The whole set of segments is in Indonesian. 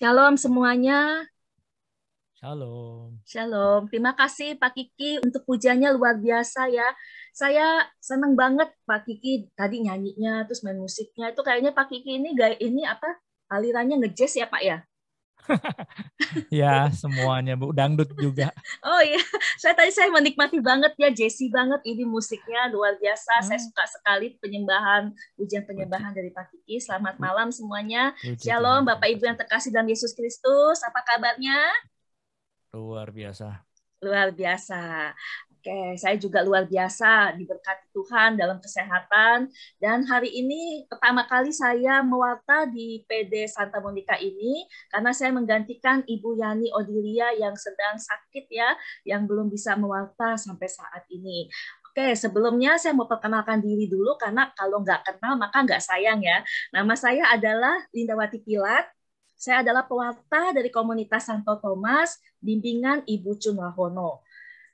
Shalom semuanya. Shalom. Shalom. Terima kasih Pak Kiki untuk pujiannya luar biasa ya. Saya senang banget Pak Kiki tadi nyanyinya terus main musiknya. Itu kayaknya Pak Kiki ini apa? Alirannya nge-jazz ya Pak ya? Ya, semuanya Bu, dangdut juga. Oh iya, saya menikmati banget ya, Jesse banget ini musiknya luar biasa. Saya Ah, suka sekali pujian puji, penyembahan dari Pak Kiki. Selamat pu- malam semuanya. puji Tuhan, Shalom terima Bapak Ibu yang kasih. terkasih dalam Yesus Kristus. Apa kabarnya? Luar biasa. Luar biasa. Oke, saya juga luar biasa diberkati Tuhan dalam kesehatan. Dan hari ini pertama kali saya mewarta di PD Santa Monica ini karena saya menggantikan Ibu Yani Odilia yang sedang sakit ya, yang belum bisa mewarta sampai saat ini. Oke, sebelumnya saya mau perkenalkan diri dulu karena kalau nggak kenal maka nggak sayang ya. Nama saya adalah Lindawati Pilat. Saya adalah pewarta dari komunitas Santo Thomas, bimbingan Ibu Chun Wahono.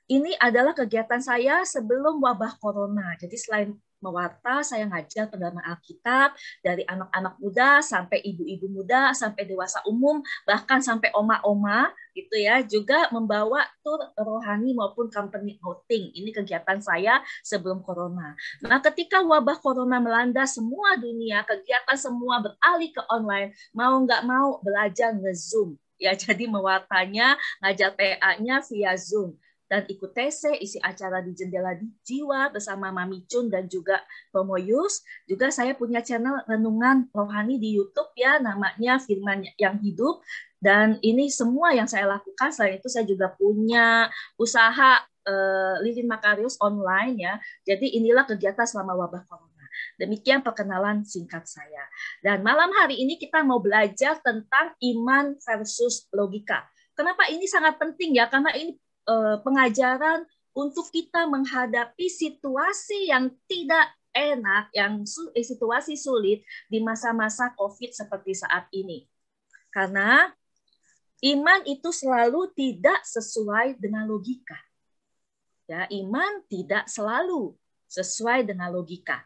Ini adalah kegiatan saya sebelum wabah corona. Jadi selain mewarta, saya ngajar pendalaman Alkitab dari anak-anak muda sampai ibu-ibu muda, sampai dewasa umum, bahkan sampai oma-oma gitu ya. Juga membawa tur rohani maupun company outing. Ini kegiatan saya sebelum corona. Nah, ketika wabah corona melanda semua dunia, kegiatan semua beralih ke online, mau nggak mau belajar nge-Zoom. Ya, jadi mewartanya, ngajar PA-nya via Zoom dan ikut TC, isi acara di Jendela Jiwa bersama Mami Chun dan juga Tomoyus. Juga saya punya channel renungan rohani di YouTube ya, namanya Firman yang Hidup. Dan ini semua yang saya lakukan. Selain itu saya juga punya usaha Lilin Makarius online ya. Jadi inilah kegiatan selama wabah corona. Demikian perkenalan singkat saya. Dan malam hari ini kita mau belajar tentang iman versus logika. Kenapa ini sangat penting ya? Karena ini pengajaran untuk kita menghadapi situasi yang tidak enak, yang situasi sulit di masa-masa COVID seperti saat ini. Karena iman itu selalu tidak sesuai dengan logika. Ya, iman tidak selalu sesuai dengan logika.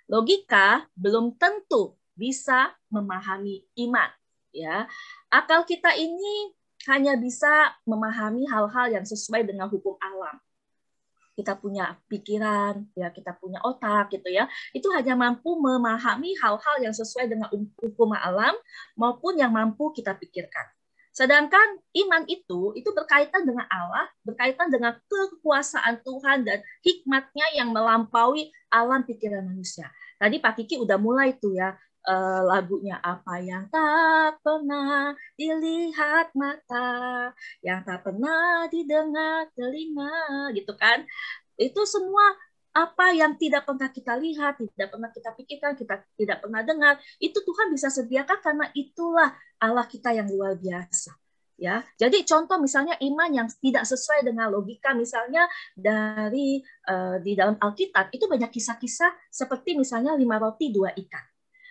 Logika belum tentu bisa memahami iman. Ya, akal kita ini hanya bisa memahami hal-hal yang sesuai dengan hukum alam. Kita punya pikiran, ya kita punya otak gitu ya. Itu hanya mampu memahami hal-hal yang sesuai dengan hukum alam maupun yang mampu kita pikirkan. Sedangkan iman itu berkaitan dengan Allah, berkaitan dengan kekuasaan Tuhan dan hikmatnya yang melampaui alam pikiran manusia. Tadi Pak Kiki udah mulai tuh ya, lagunya apa yang tak pernah dilihat mata, yang tak pernah didengar telinga, gitu kan. Itu semua apa yang tidak pernah kita lihat, tidak pernah kita pikirkan, kita tidak pernah dengar, itu Tuhan bisa sediakan karena itulah Allah kita yang luar biasa. Ya, jadi contoh misalnya iman yang tidak sesuai dengan logika, misalnya dari di dalam Alkitab itu banyak kisah-kisah seperti misalnya 5 roti 2 ikan.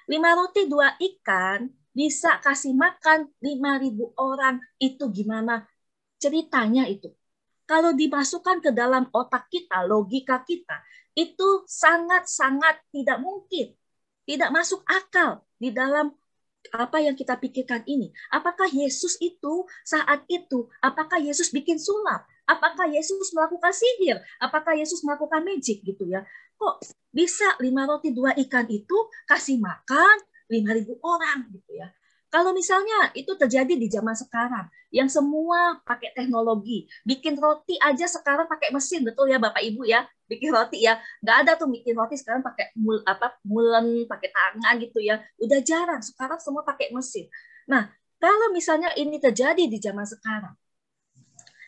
5 roti 2 ikan bisa kasih makan 5.000 orang, itu gimana ceritanya itu? Kalau dimasukkan ke dalam otak kita, logika kita, itu sangat-sangat tidak mungkin, tidak masuk akal di dalam apa yang kita pikirkan ini. Apakah Yesus itu saat itu, apakah Yesus bikin sulap? Apakah Yesus melakukan sihir? Apakah Yesus melakukan magic gitu ya? Kok bisa 5 roti 2 ikan itu kasih makan 5.000 orang gitu ya? Kalau misalnya itu terjadi di zaman sekarang, yang semua pakai teknologi, bikin roti aja sekarang pakai mesin, betul ya Bapak Ibu ya? Bikin roti ya, nggak ada tuh bikin roti sekarang pakai mulen, pakai tangan gitu ya. Udah jarang, sekarang semua pakai mesin. Nah, kalau misalnya ini terjadi di zaman sekarang,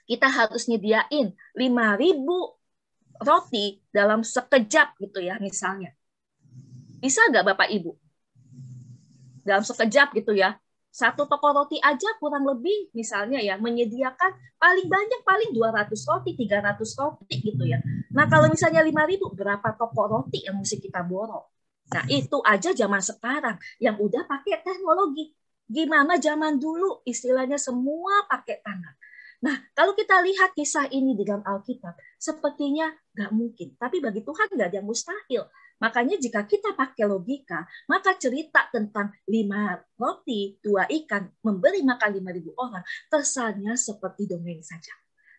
kita harus nyediain 5.000 roti dalam sekejap gitu ya misalnya. Bisa nggak Bapak Ibu? Dalam sekejap gitu ya. Satu toko roti aja kurang lebih misalnya ya menyediakan paling banyak paling 200 roti, 300 roti gitu ya. Nah, kalau misalnya 5.000 berapa toko roti yang mesti kita borong? Nah, itu aja zaman sekarang yang udah pakai teknologi. Gimana zaman dulu istilahnya semua pakai tangan. Nah, kalau kita lihat kisah ini di dalam Alkitab, sepertinya nggak mungkin. Tapi bagi Tuhan nggak ada yang mustahil. Makanya jika kita pakai logika, maka cerita tentang 5 roti, 2 ikan, memberi makan 5.000 orang, kesannya seperti dongeng saja.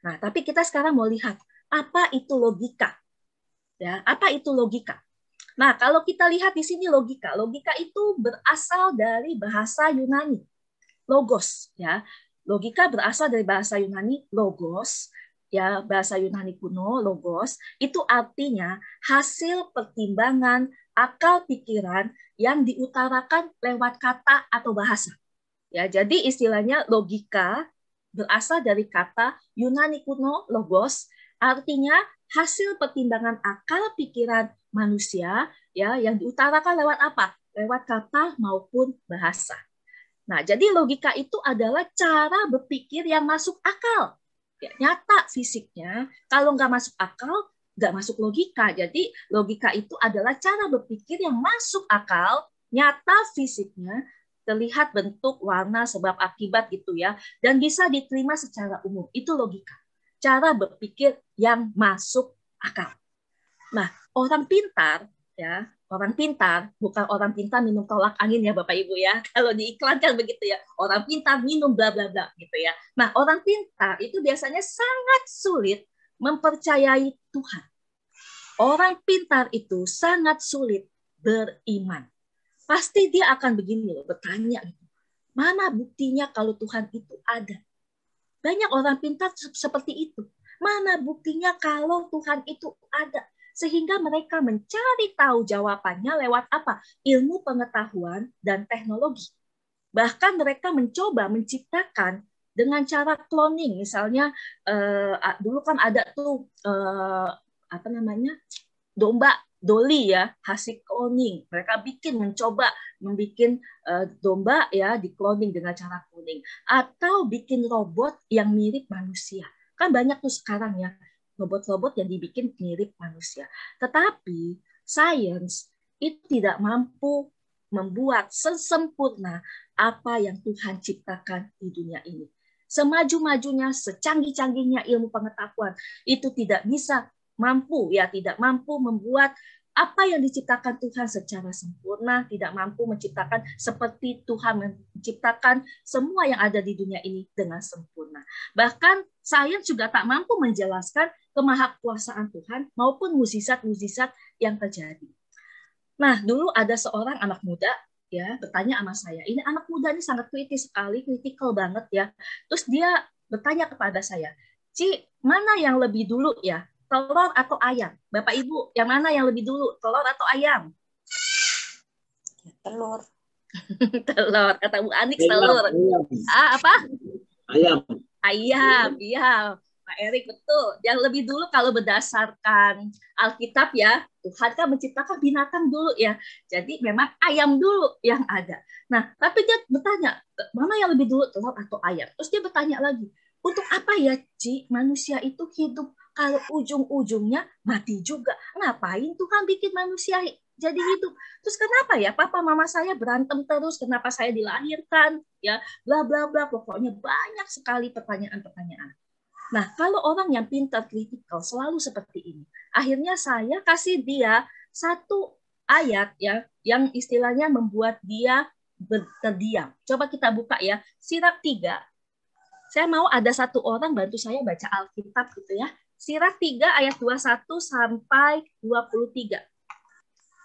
Nah, tapi kita sekarang mau lihat, apa itu logika? Ya, apa itu logika? Nah, kalau kita lihat di sini logika itu berasal dari bahasa Yunani, logos. Ya, logika berasal dari bahasa Yunani logos. Ya, bahasa Yunani kuno logos itu artinya hasil pertimbangan akal pikiran yang diutarakan lewat kata atau bahasa. Ya, jadi istilahnya logika berasal dari kata Yunani kuno logos, artinya hasil pertimbangan akal pikiran manusia ya yang diutarakan lewat apa? Lewat kata maupun bahasa. Nah, jadi logika itu adalah cara berpikir yang masuk akal. Ya, nyata fisiknya, kalau nggak masuk akal, nggak masuk logika. Jadi logika itu adalah cara berpikir yang masuk akal, nyata fisiknya, terlihat bentuk, warna, sebab, akibat gitu ya, dan bisa diterima secara umum. Itu logika. Cara berpikir yang masuk akal. Nah, orang pintar, ya, orang pintar, bukan orang pintar minum tolak angin ya Bapak Ibu ya. Kalau di iklan kan begitu ya, orang pintar minum bla bla bla gitu ya. Nah, orang pintar itu biasanya sangat sulit mempercayai Tuhan. Orang pintar itu sangat sulit beriman. Pasti dia akan begini loh, bertanya gitu. Mana buktinya kalau Tuhan itu ada? Banyak orang pintar seperti itu. Mana buktinya kalau Tuhan itu ada? Sehingga mereka mencari tahu jawabannya lewat apa? Ilmu pengetahuan dan teknologi. Bahkan mereka mencoba menciptakan dengan cara cloning. Misalnya dulu kan ada tuh apa namanya? Domba Dolly ya, hasil cloning. Mereka mencoba membuat domba ya di cloning dengan cara cloning, atau bikin robot yang mirip manusia. Kan banyak tuh sekarang ya robot-robot yang dibikin mirip manusia. Tetapi sains itu tidak mampu membuat sesempurna apa yang Tuhan ciptakan di dunia ini. Semaju-majunya, secanggih-canggihnya ilmu pengetahuan itu tidak mampu membuat apa yang diciptakan Tuhan secara sempurna, tidak mampu menciptakan seperti Tuhan menciptakan semua yang ada di dunia ini dengan sempurna. Bahkan sains juga tak mampu menjelaskan kemahakuasaan Tuhan maupun mukjizat-mukjizat yang terjadi. Nah, dulu ada seorang anak muda ya bertanya sama saya. Ini anak muda ini sangat kritis sekali, kritikal banget ya. Terus dia bertanya kepada saya, "Ci, mana yang lebih dulu ya? Telur atau ayam?" Bapak Ibu, yang mana yang lebih dulu? Telur atau ayam? Telur. Telur, kata Bu Anik telur. Apa? Ayam. Ayam, iya. Pak Erik, betul. Yang lebih dulu kalau berdasarkan Alkitab ya, Tuhan kan menciptakan binatang dulu ya. Jadi memang ayam dulu yang ada. Nah, tapi dia bertanya, mana yang lebih dulu, telur atau ayam? Terus dia bertanya lagi, untuk apa ya, Ci, manusia itu hidup kalau ujung-ujungnya mati juga? Ngapain Tuhan bikin manusia jadi hidup? Terus kenapa ya papa mama saya berantem terus? Kenapa saya dilahirkan? Ya, bla bla bla. Pokoknya banyak sekali pertanyaan-pertanyaan. Nah, kalau orang yang pintar kritikal selalu seperti ini, akhirnya saya kasih dia satu ayat ya yang istilahnya membuat dia terdiam. Coba kita buka ya, Sirat 3. Saya mau ada satu orang bantu saya baca Alkitab gitu ya. Sirat 3 ayat 21 sampai 23.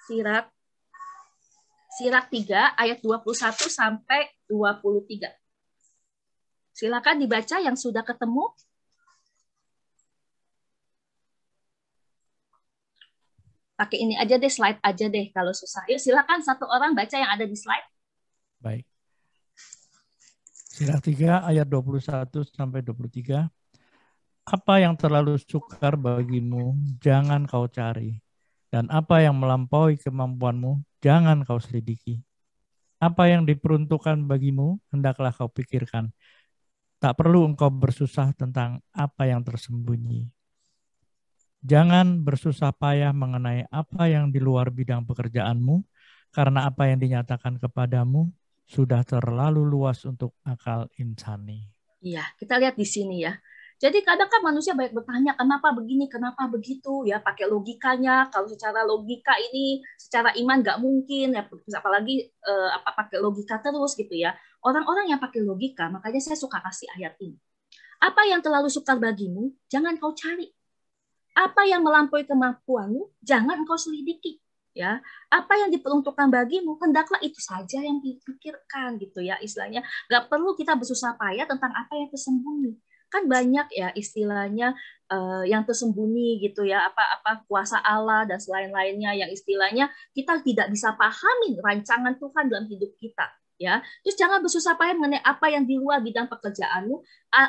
Sirat 3 ayat 21 sampai 23. Silakan dibaca yang sudah ketemu. Pakai ini aja deh, slide aja deh kalau susah. Yuk silakan satu orang baca yang ada di slide. Baik. Sirat 3 ayat 21 sampai 23. Apa yang terlalu sukar bagimu, jangan kau cari. Dan apa yang melampaui kemampuanmu, jangan kau selidiki. Apa yang diperuntukkan bagimu, hendaklah kau pikirkan. Tak perlu engkau bersusah tentang apa yang tersembunyi. Jangan bersusah payah mengenai apa yang di luar bidang pekerjaanmu, karena apa yang dinyatakan kepadamu sudah terlalu luas untuk akal insani. Iya, kita lihat di sini ya. Jadi kadang kan manusia banyak bertanya kenapa begini, kenapa begitu, ya pakai logikanya. Kalau secara logika ini, secara iman nggak mungkin, ya apalagi pakai logika terus gitu ya. Orang-orang yang pakai logika, makanya saya suka kasih ayat ini. Apa yang terlalu sukar bagimu, jangan kau cari. Apa yang melampaui kemampuanmu, jangan kau selidiki. Ya, apa yang diperuntukkan bagimu, hendaklah itu saja yang dipikirkan gitu ya, istilahnya. Nggak perlu kita bersusah payah tentang apa yang tersembunyi. Kan banyak ya istilahnya yang tersembunyi gitu ya, apa kuasa Allah dan lain-lainnya yang istilahnya kita tidak bisa pahami rancangan Tuhan dalam hidup kita. Ya, terus jangan bersusah payah mengenai apa yang di luar bidang pekerjaanmu,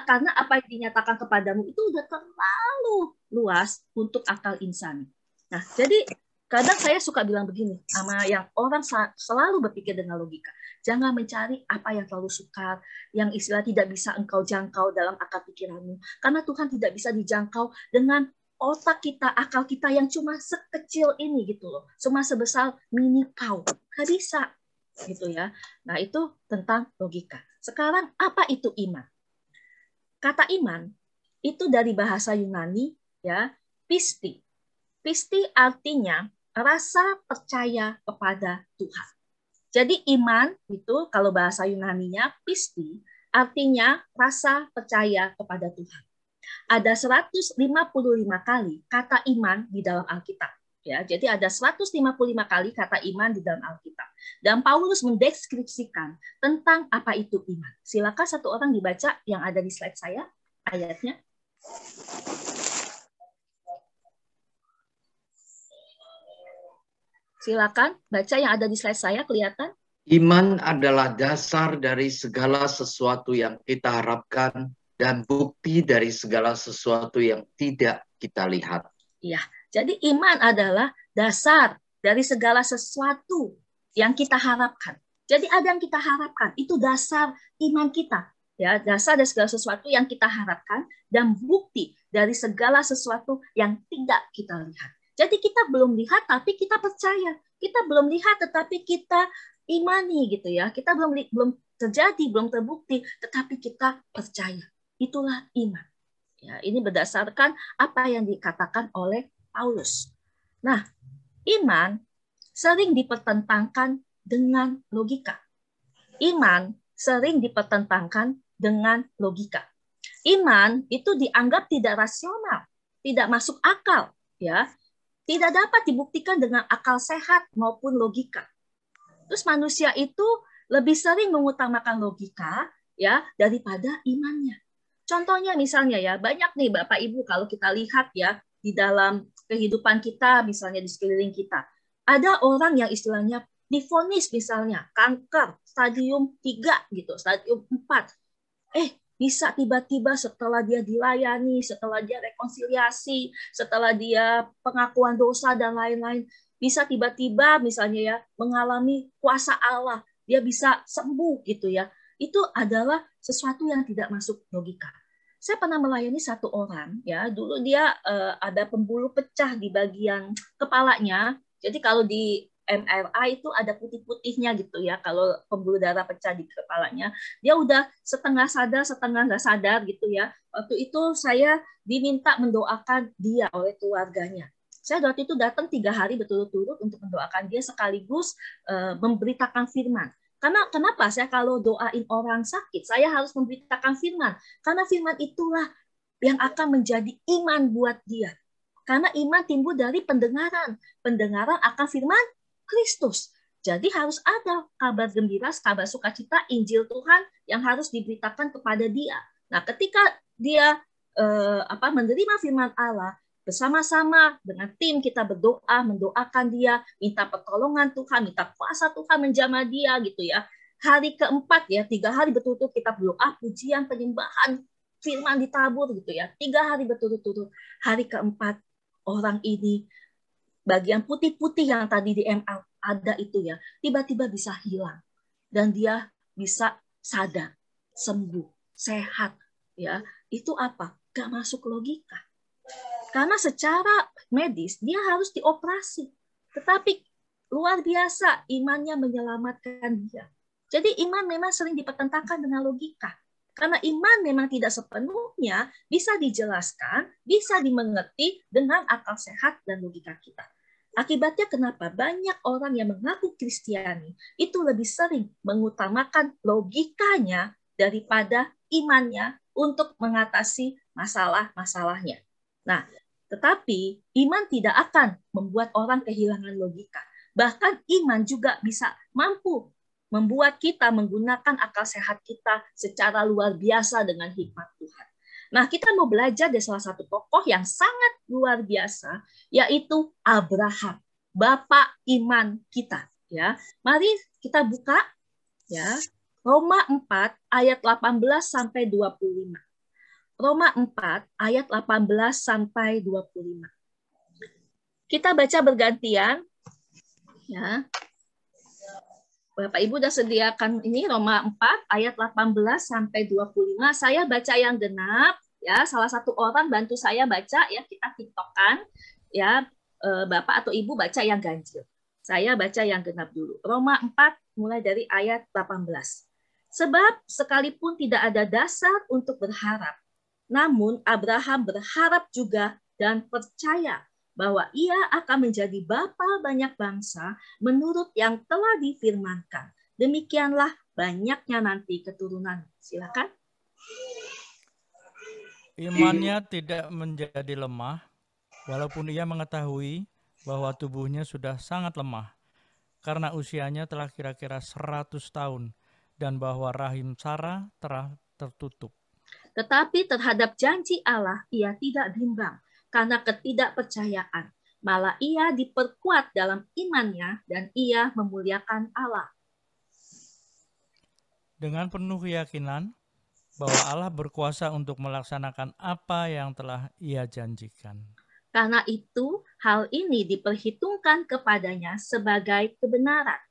karena apa yang dinyatakan kepadamu itu udah terlalu luas untuk akal insani. Nah, jadi kadang saya suka bilang begini sama yang orang selalu berpikir dengan logika. Jangan mencari apa yang terlalu sukar, yang istilah tidak bisa engkau jangkau dalam akal pikiranmu. Karena Tuhan tidak bisa dijangkau dengan otak kita, akal kita yang cuma sekecil ini gitu loh. Cuma sebesar mini kau. Nggak bisa. Gitu ya. Nah, itu tentang logika. Sekarang apa itu iman? Kata iman itu dari bahasa Yunani ya, pisti. Pisti artinya rasa percaya kepada Tuhan. Jadi iman itu kalau bahasa Yunaninya pisti artinya rasa percaya kepada Tuhan. Ada 155 kali kata iman di dalam Alkitab. Ya, jadi ada 155 kali kata iman di dalam Alkitab. Dan Paulus mendeskripsikan tentang apa itu iman. Silakan satu orang dibaca yang ada di slide saya ayatnya. Silakan baca yang ada di slide saya, kelihatan. Iman adalah dasar dari segala sesuatu yang kita harapkan dan bukti dari segala sesuatu yang tidak kita lihat. Iya, jadi iman adalah dasar dari segala sesuatu yang kita harapkan. Jadi ada yang kita harapkan, itu dasar iman kita. Ya, dasar dari segala sesuatu yang kita harapkan dan bukti dari segala sesuatu yang tidak kita lihat. Jadi kita belum lihat tapi kita percaya. Kita belum lihat tetapi kita imani gitu ya. Kita belum terjadi, belum terbukti tetapi kita percaya. Itulah iman. Ya, ini berdasarkan apa yang dikatakan oleh Paulus. Nah, iman sering dipertentangkan dengan logika. Iman sering dipertentangkan dengan logika. Iman itu dianggap tidak rasional, tidak masuk akal, ya. Tidak dapat dibuktikan dengan akal sehat maupun logika. Terus manusia itu lebih sering mengutamakan logika ya daripada imannya. Contohnya misalnya ya, banyak nih Bapak Ibu kalau kita lihat ya di dalam kehidupan kita, misalnya di sekeliling kita. Ada orang yang istilahnya divonis misalnya kanker stadium 3 gitu, stadium 4. Bisa tiba-tiba setelah dia dilayani, setelah dia rekonsiliasi, setelah dia pengakuan dosa dan lain-lain, bisa tiba-tiba misalnya ya mengalami kuasa Allah, dia bisa sembuh gitu ya. Itu adalah sesuatu yang tidak masuk logika. Saya pernah melayani satu orang ya, dulu dia ada pembuluh pecah di bagian kepalanya. Jadi kalau di MRI itu ada putih-putihnya gitu ya, kalau pembuluh darah pecah di kepalanya. Dia udah setengah sadar, setengah nggak sadar gitu ya. Waktu itu saya diminta mendoakan dia oleh keluarganya. Saya waktu itu datang 3 hari berturut-turut untuk mendoakan dia sekaligus memberitakan firman. Karena kenapa saya kalau doain orang sakit, saya harus memberitakan firman. Karena firman itulah yang akan menjadi iman buat dia. Karena iman timbul dari pendengaran. Pendengaran akan firman Kristus. Jadi harus ada kabar gembira, kabar sukacita, Injil Tuhan yang harus diberitakan kepada dia. Nah, ketika dia menerima firman Allah, bersama-sama dengan tim kita berdoa, mendoakan dia, minta pertolongan Tuhan, minta kuasa Tuhan menjamah dia gitu ya. Hari keempat ya, 3 hari berturut-turut kita berdoa, pujian, penyembahan, firman ditabur gitu ya. 3 hari berturut-turut. Hari keempat orang ini bagian putih-putih yang tadi di MR ada itu ya, tiba-tiba bisa hilang dan dia bisa sadar, sembuh, sehat ya. Itu apa? Gak masuk logika. Karena secara medis dia harus dioperasi. Tetapi luar biasa imannya menyelamatkan dia. Jadi iman memang sering dipertentangkan dengan logika. Karena iman memang tidak sepenuhnya bisa dijelaskan, bisa dimengerti dengan akal sehat dan logika kita. Akibatnya kenapa banyak orang yang mengaku Kristiani itu lebih sering mengutamakan logikanya daripada imannya untuk mengatasi masalah-masalahnya. Nah, tetapi iman tidak akan membuat orang kehilangan logika. Bahkan iman juga bisa mampu membuat kita menggunakan akal sehat kita secara luar biasa dengan hikmat Tuhan. Nah, kita mau belajar dari salah satu tokoh yang sangat luar biasa, yaitu Abraham, bapak iman kita. Ya, mari kita buka ya Roma 4 ayat 18 sampai 25. Roma 4 ayat 18 sampai 25. Kita baca bergantian. Ya. Bapak Ibu sudah sediakan ini Roma 4 ayat 18 sampai 25. Saya baca yang genap ya. Salah satu orang bantu saya baca ya, kita tiktokan ya. Bapak atau Ibu baca yang ganjil. Saya baca yang genap dulu. Roma 4 mulai dari ayat 18. Sebab sekalipun tidak ada dasar untuk berharap, namun Abraham berharap juga dan percaya bahwa ia akan menjadi bapa banyak bangsa menurut yang telah difirmankan. Demikianlah banyaknya nanti keturunan. Silakan. Imannya tidak menjadi lemah, walaupun ia mengetahui bahwa tubuhnya sudah sangat lemah, karena usianya telah kira-kira 100 tahun, dan bahwa rahim Sarah telah tertutup. Tetapi terhadap janji Allah ia tidak bimbang, karena ketidakpercayaan. Malah ia diperkuat dalam imannya dan ia memuliakan Allah. Dengan penuh keyakinan bahwa Allah berkuasa untuk melaksanakan apa yang telah ia janjikan. Karena itu, hal ini diperhitungkan kepadanya sebagai kebenaran.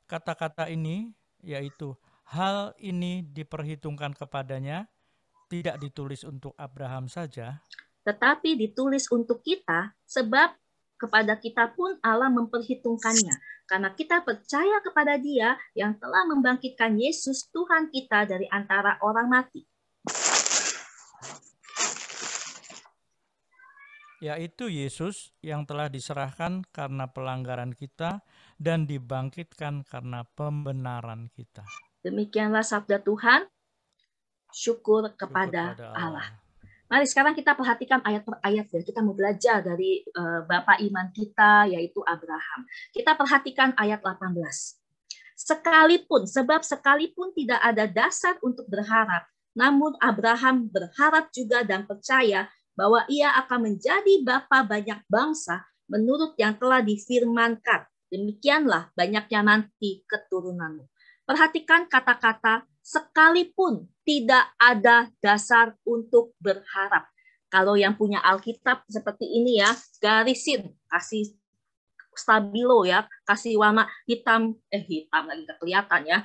Kata-kata ini, yaitu hal ini diperhitungkan kepadanya, tidak ditulis untuk Abraham saja, tetapi ditulis untuk kita, sebab kepada kita pun Allah memperhitungkannya. Karena kita percaya kepada Dia yang telah membangkitkan Yesus Tuhan kita dari antara orang mati. Yaitu Yesus yang telah diserahkan karena pelanggaran kita dan dibangkitkan karena pembenaran kita. Demikianlah sabda Tuhan. Syukur kepada Allah. Mari sekarang kita perhatikan ayat per ayat ya. Kita mau belajar dari bapak iman kita yaitu Abraham. Kita perhatikan ayat 18. Sekalipun tidak ada dasar untuk berharap, namun Abraham berharap juga dan percaya bahwa ia akan menjadi bapa banyak bangsa menurut yang telah difirmankan. Demikianlah banyaknya nanti keturunanmu. Perhatikan kata-kata sekalipun tidak ada dasar untuk berharap. Kalau yang punya Alkitab seperti ini ya, garisin, kasih stabilo ya, kasih warna hitam lagi nggak kelihatan ya,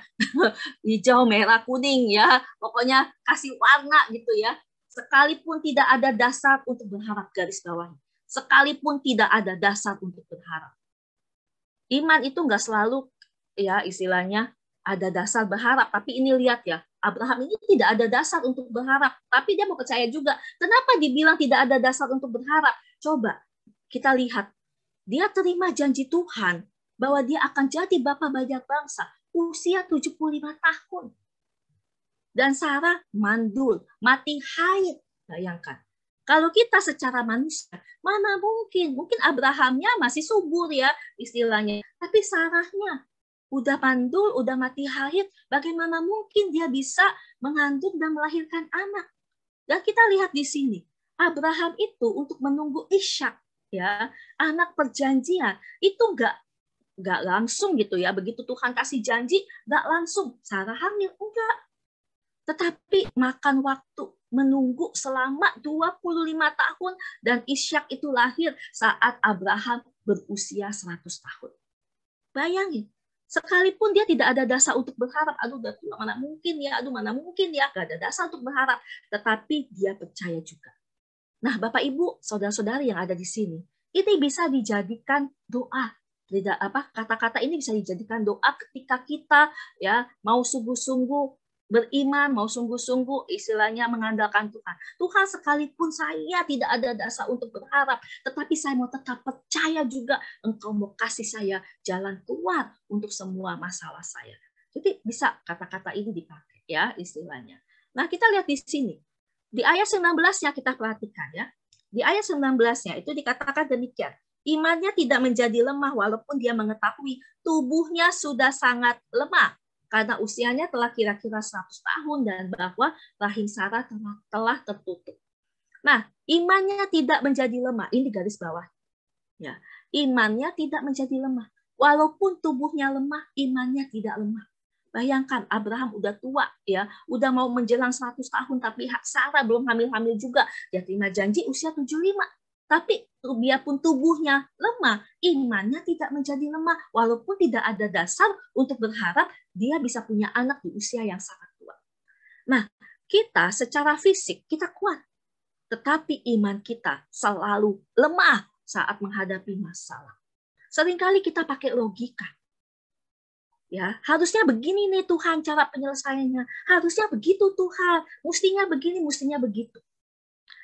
hijau, merah, kuning ya, pokoknya kasih warna gitu ya. Sekalipun tidak ada dasar untuk berharap, garis bawahnya. Sekalipun tidak ada dasar untuk berharap. Iman itu nggak selalu ya istilahnya ada dasar berharap, tapi ini lihat ya, Abraham ini tidak ada dasar untuk berharap, tapi dia mau percaya juga. Kenapa dibilang tidak ada dasar untuk berharap? Coba kita lihat, dia terima janji Tuhan bahwa dia akan jadi bapa banyak bangsa, usia 75 tahun. Dan Sarah mandul, mati haid. Bayangkan, kalau kita secara manusia, mana mungkin Abrahamnya masih subur ya istilahnya, tapi Sarahnya udah mandul, udah mati haid, bagaimana mungkin dia bisa mengandung dan melahirkan anak? Dan kita lihat di sini, Abraham itu untuk menunggu Ishak, ya, anak perjanjian, itu nggak langsung gitu ya. Begitu Tuhan kasih janji, nggak langsung Sarah hamil, enggak. Tetapi makan waktu, menunggu selama 25 tahun, dan Ishak itu lahir saat Abraham berusia 100 tahun. Bayangin. Sekalipun dia tidak ada dasar untuk berharap, mana mungkin ya, gak ada dasar untuk berharap, tetapi dia percaya juga. Nah, Bapak Ibu, saudara-saudari yang ada di sini, ini bisa dijadikan doa. Kata-kata ini bisa dijadikan doa ketika kita ya mau sungguh-sungguh beriman, mau sungguh-sungguh istilahnya mengandalkan Tuhan. Tuhan, sekalipun saya tidak ada dasar untuk berharap, tetapi saya mau tetap percaya juga Engkau mau kasih saya jalan keluar untuk semua masalah saya. Jadi bisa kata-kata ini dipakai ya istilahnya. Nah, kita lihat di sini. Di ayat 19-nya kita perhatikan ya. Di ayat 19-nya itu dikatakan demikian. Imannya tidak menjadi lemah walaupun dia mengetahui tubuhnya sudah sangat lemah. Karena usianya telah kira-kira 100 tahun dan bahwa rahim Sarah telah tertutup. Nah, imannya tidak menjadi lemah. Ini garis bawah. Ya, imannya tidak menjadi lemah. Walaupun tubuhnya lemah, imannya tidak lemah. Bayangkan Abraham udah tua ya, udah mau menjelang 100 tahun tapi Sarah belum hamil-hamil juga. Dia terima janji usia 75. Tapi biarpun tubuhnya lemah, imannya tidak menjadi lemah. Walaupun tidak ada dasar untuk berharap dia bisa punya anak di usia yang sangat tua. Nah, kita secara fisik, kita kuat. Tetapi iman kita selalu lemah saat menghadapi masalah. Seringkali kita pakai logika. Ya, harusnya begini nih Tuhan cara penyelesaiannya. Harusnya begitu Tuhan. Mestinya begini, mestinya begitu.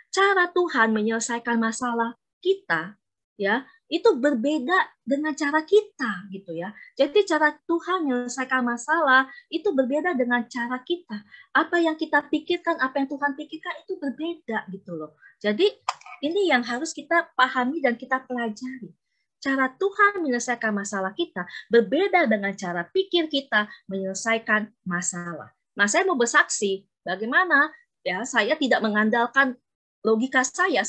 Cara Tuhan menyelesaikan masalah kita ya itu berbeda dengan cara kita gitu ya. Jadi cara Tuhan menyelesaikan masalah itu berbeda dengan cara kita. Apa yang kita pikirkan, apa yang Tuhan pikirkan itu berbeda gitu loh. Jadi ini yang harus kita pahami dan kita pelajari. Cara Tuhan menyelesaikan masalah kita berbeda dengan cara pikir kita menyelesaikan masalah. Nah, saya mau bersaksi bagaimana ya saya tidak mengandalkan logika saya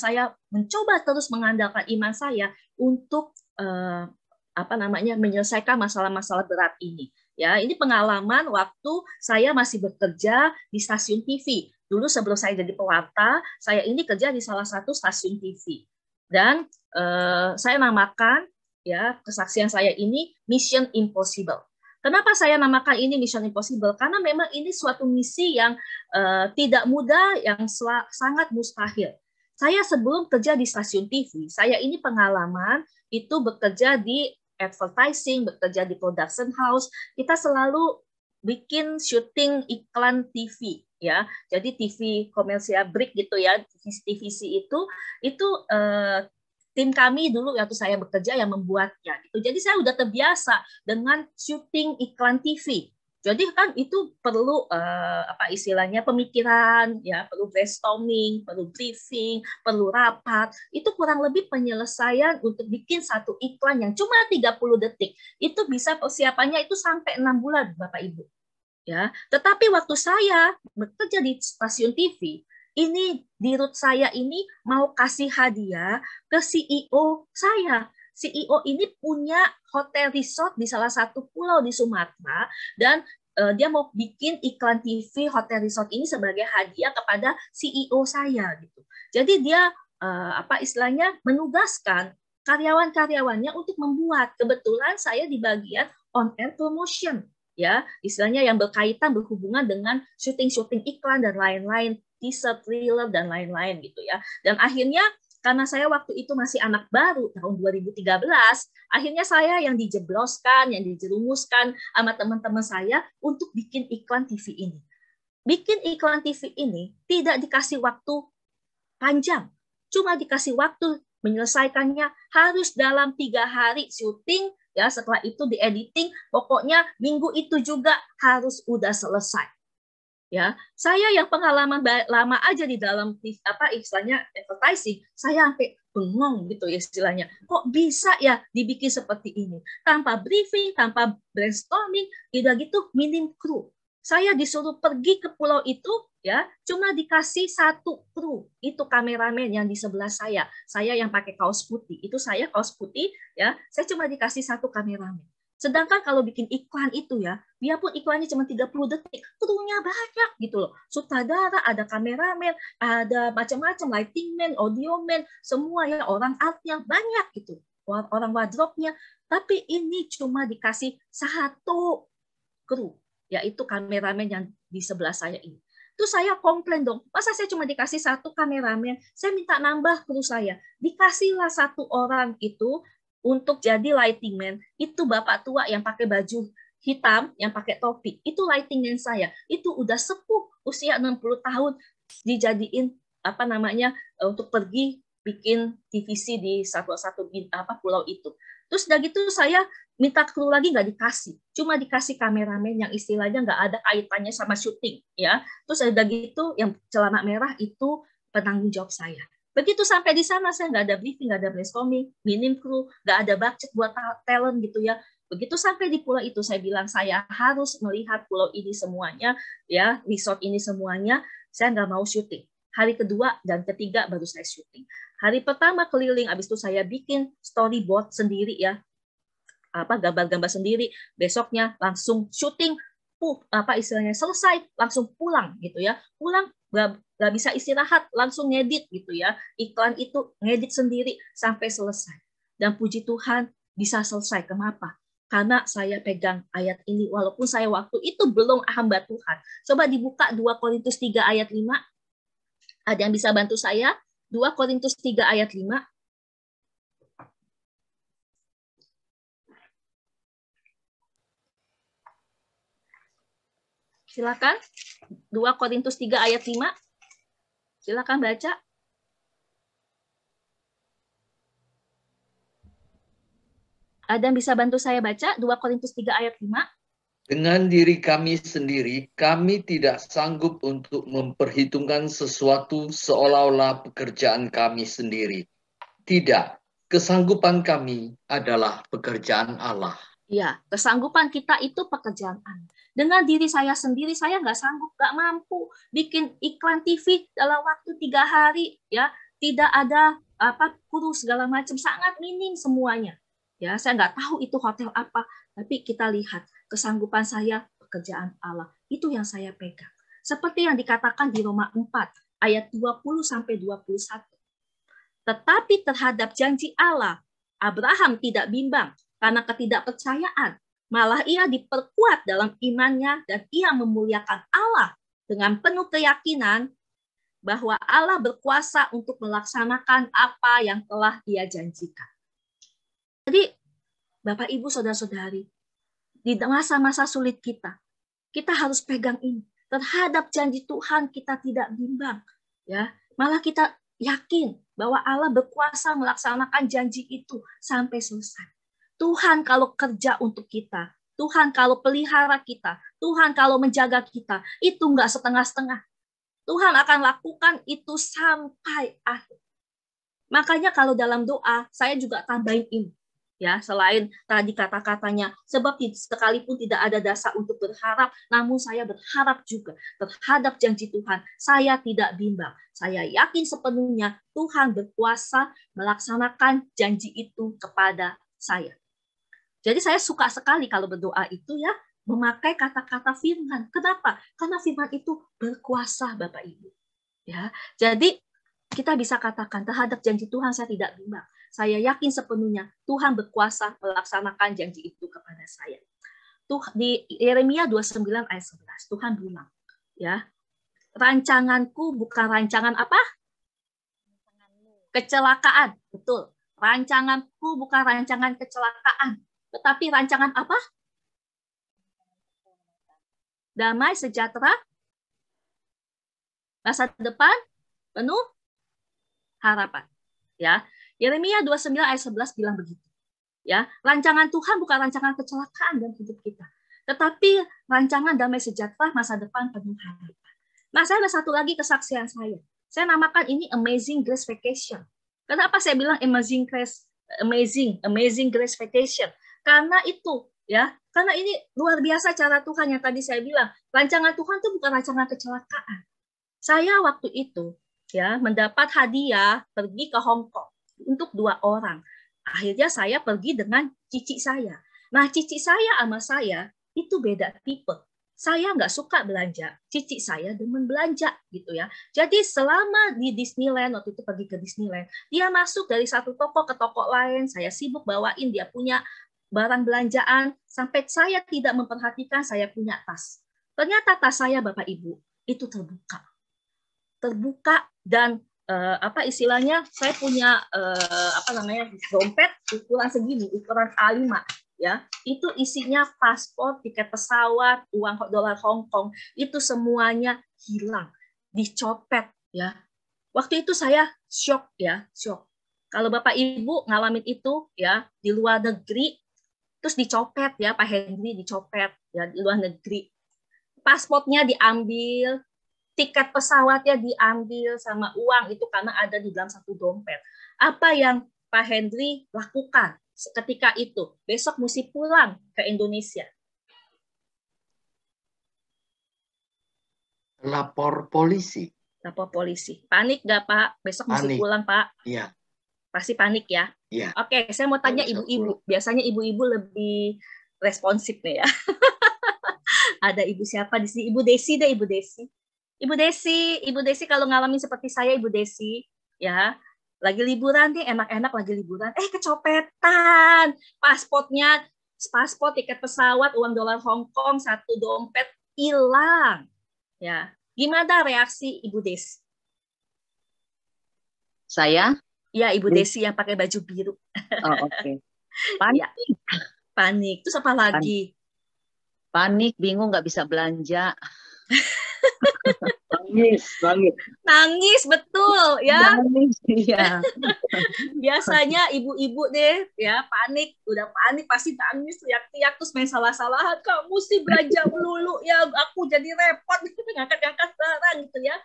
mencoba terus mengandalkan iman saya untuk menyelesaikan masalah-masalah berat ini. Ya, ini pengalaman waktu saya masih bekerja di stasiun TV. Dulu sebelum saya jadi pewarta, saya ini kerja di salah satu stasiun TV. Dan saya namakan ya kesaksian saya ini Mission Impossible. Kenapa saya namakan ini Mission Impossible? Karena memang ini suatu misi yang tidak mudah, yang sangat mustahil. Saya sebelum kerja di stasiun TV, saya ini pengalaman itu bekerja di advertising, bekerja di production house. Kita selalu bikin syuting iklan TV, ya. Jadi TV komersial break gitu ya, TVC itu tim kami dulu waktu saya bekerja yang membuatnya gitu. Jadi saya udah terbiasa dengan syuting iklan TV. Jadi kan itu perlu pemikiran ya, perlu brainstorming, perlu briefing, perlu rapat. Itu kurang lebih penyelesaian untuk bikin satu iklan yang cuma 30 detik. Itu bisa persiapannya itu sampai 6 bulan Bapak Ibu. Ya, tetapi waktu saya bekerja di stasiun TV, ini dirut saya ini mau kasih hadiah ke CEO saya. CEO ini punya hotel resort di salah satu pulau di Sumatera dan dia mau bikin iklan TV hotel resort ini sebagai hadiah kepada CEO saya gitu. Jadi dia menugaskan karyawan-karyawannya untuk membuat. Kebetulan saya di bagian on air promotion ya, istilahnya yang berhubungan dengan syuting-syuting iklan dan lain-lain, teaser, thriller, dan lain-lain gitu ya. Dan akhirnya karena saya waktu itu masih anak baru tahun 2013, akhirnya saya yang dijebloskan, yang dijerumuskan sama teman-teman saya untuk bikin iklan TV ini. Bikin iklan TV ini tidak dikasih waktu panjang, cuma dikasih waktu menyelesaikannya harus dalam 3 hari syuting. Ya, setelah itu di editing, pokoknya minggu itu juga harus udah selesai. Ya, saya yang pengalaman lama aja di dalam istilahnya advertising, saya sampai bengong gitu ya istilahnya. Kok bisa ya dibikin seperti ini? Tanpa briefing, tanpa brainstorming, udah gitu minim kru. Saya disuruh pergi ke pulau itu ya, cuma dikasih 1 kru. Itu kameramen yang di sebelah saya. Saya yang pakai kaos putih. Itu saya kaos putih ya, saya cuma dikasih 1 kameramen. Sedangkan kalau bikin iklan itu ya, biarpun iklannya cuma 30 detik, krunya banyak gitu loh. Sutradara, ada kameramen, ada macam-macam, lighting man, audio man, semua ya, orang artnya banyak gitu. Orang wardrobe-nya. Tapi ini cuma dikasih 1 kru, yaitu kameramen yang di sebelah saya ini. Itu saya komplain dong, masa saya cuma dikasih 1 kameramen, saya minta nambah kru saya. Dikasihlah 1 orang itu untuk jadi lighting man. Itu bapak tua yang pakai baju hitam yang pakai topi, itu lighting man saya. Itu udah sepuh, usia 60 tahun, dijadiin untuk pergi bikin divisi di satu pulau itu. Terus udah gitu saya minta kru lagi nggak dikasih, cuma dikasih kameramen yang istilahnya nggak ada kaitannya sama syuting, ya. Terus udah gitu yang celana merah itu penanggung jawab saya. Begitu sampai di sana saya nggak ada briefing, nggak ada brainstorming, minim kru, nggak ada budget buat talent gitu ya. Begitu sampai di pulau itu saya bilang saya harus melihat pulau ini semuanya, ya, resort ini semuanya. Saya nggak mau syuting. Hari kedua dan ketiga baru saya syuting. Hari pertama keliling, habis itu saya bikin storyboard sendiri ya, gambar-gambar sendiri. Besoknya langsung syuting, istilahnya selesai, langsung pulang gitu ya. Pulang nggak bisa istirahat, langsung ngedit gitu ya. Iklan itu ngedit sendiri sampai selesai. Dan puji Tuhan bisa selesai. Kenapa? Karena saya pegang ayat ini, walaupun saya waktu itu belum hamba Tuhan. Coba dibuka 2 Korintus 3 ayat 5. Ada yang bisa bantu saya? 2 Korintus 3 ayat 5. Silakan. 2 Korintus 3 ayat 5. Silakan baca. Ada yang bisa bantu saya baca 2 Korintus 3 ayat 5? Dengan diri kami sendiri, kami tidak sanggup untuk memperhitungkan sesuatu seolah-olah pekerjaan kami sendiri. Tidak, kesanggupan kami adalah pekerjaan Allah. Ya, kesanggupan kita itu pekerjaan Allah. Dengan diri saya sendiri, saya nggak sanggup, nggak mampu bikin iklan TV dalam waktu 3 hari. Ya, tidak ada kru segala macam, sangat minim semuanya. Ya, saya nggak tahu itu hotel apa, tapi kita lihat kesanggupan saya pekerjaan Allah. Itu yang saya pegang. Seperti yang dikatakan di Roma 4 ayat 20 sampai 21. Tetapi terhadap janji Allah, Abraham tidak bimbang karena ketidakpercayaan. Malah ia diperkuat dalam imannya dan ia memuliakan Allah dengan penuh keyakinan bahwa Allah berkuasa untuk melaksanakan apa yang telah Dia janjikan. Jadi, Bapak, Ibu, Saudara-saudari, di masa-masa sulit kita harus pegang ini. Terhadap janji Tuhan kita tidak bimbang, ya. Malah kita yakin bahwa Allah berkuasa melaksanakan janji itu sampai selesai. Tuhan kalau kerja untuk kita, Tuhan kalau pelihara kita, Tuhan kalau menjaga kita, itu enggak setengah-setengah. Tuhan akan lakukan itu sampai akhir. Makanya kalau dalam doa, saya juga tambahin ini. Ya, selain tadi kata-katanya, sebab sekalipun tidak ada dasar untuk berharap, namun saya berharap juga terhadap janji Tuhan. Saya tidak bimbang. Saya yakin sepenuhnya Tuhan berkuasa melaksanakan janji itu kepada saya. Jadi saya suka sekali kalau berdoa itu ya, memakai kata-kata firman. Kenapa? Karena firman itu berkuasa, Bapak Ibu. Ya, jadi kita bisa katakan terhadap janji Tuhan saya tidak bimbang. Saya yakin sepenuhnya Tuhan berkuasa melaksanakan janji itu kepada saya. Di Yeremia 29 ayat 11, Tuhan bilang, ya, rancanganku bukan rancangan apa? Kecelakaan. Betul. Rancanganku bukan rancangan kecelakaan. Tetapi rancangan apa? Damai, sejahtera, masa depan, penuh harapan. Ya, Yeremia 29 ayat 11 bilang begitu. Ya, rancangan Tuhan bukan rancangan kecelakaan dalam hidup kita, tetapi rancangan damai sejahtera, masa depan penuh harapan. Nah, saya ada satu lagi kesaksian saya. Saya namakan ini Amazing Grace Vacation. Kenapa saya bilang Amazing Grace Vacation? Karena itu, ya, karena ini luar biasa cara Tuhan yang tadi saya bilang. Rancangan Tuhan itu bukan rancangan kecelakaan. Saya waktu itu ya mendapat hadiah pergi ke Hong Kong untuk 2 orang. Akhirnya saya pergi dengan cici saya. Nah, cici saya sama saya itu beda tipe. Saya nggak suka belanja, cici saya demen belanja gitu ya. Jadi selama di Disneyland, waktu itu pergi ke Disneyland, dia masuk dari satu toko ke toko lain, saya sibuk bawain dia punya barang belanjaan, sampai saya tidak memperhatikan saya punya tas. Ternyata tas saya, Bapak Ibu, itu terbuka dan istilahnya saya punya dompet ukuran segini, ukuran A5. ya, itu isinya paspor, tiket pesawat, uang dolar Hong Kong, itu semuanya hilang, dicopet ya. Waktu itu saya shock ya, shock. Kalau Bapak Ibu ngalamin itu ya di luar negeri, terus dicopet ya, Pak Henry dicopet ya di luar negeri. Paspornya diambil, tiket pesawatnya diambil sama uang itu karena ada di dalam satu dompet. Apa yang Pak Henry lakukan ketika itu? Besok mesti pulang ke Indonesia. Lapor polisi. Lapor polisi. Panik nggak Pak? Besok mesti Panik. pulang Pak? Iya. Pasti panik ya? Iya. Oke, saya mau tanya ibu-ibu. Biasanya ibu-ibu lebih responsif nih ya. Ada ibu siapa di sini? Ibu Desi deh, Ibu Desi. Ibu Desi kalau ngalamin seperti saya, Ibu Desi, ya, lagi liburan nih, enak-enak lagi liburan, kecopetan, paspor, tiket pesawat, uang dolar Hong Kong, satu dompet hilang, ya. Gimana reaksi Ibu Desi? Saya? Ya, Ibu Desi yang pakai baju biru. Oh, oke. Panik. Ya. Panik. Terus apa lagi? Panik, bingung, nggak bisa belanja. Nangis betul ya. Nangis, ya. Biasanya ibu-ibu deh ya udah panik pasti nangis, teriak-teriak, terus main salah-salahan, kamu sih belanja melulu ya, aku jadi repot ngangkat-ngangkat barang gitu ya.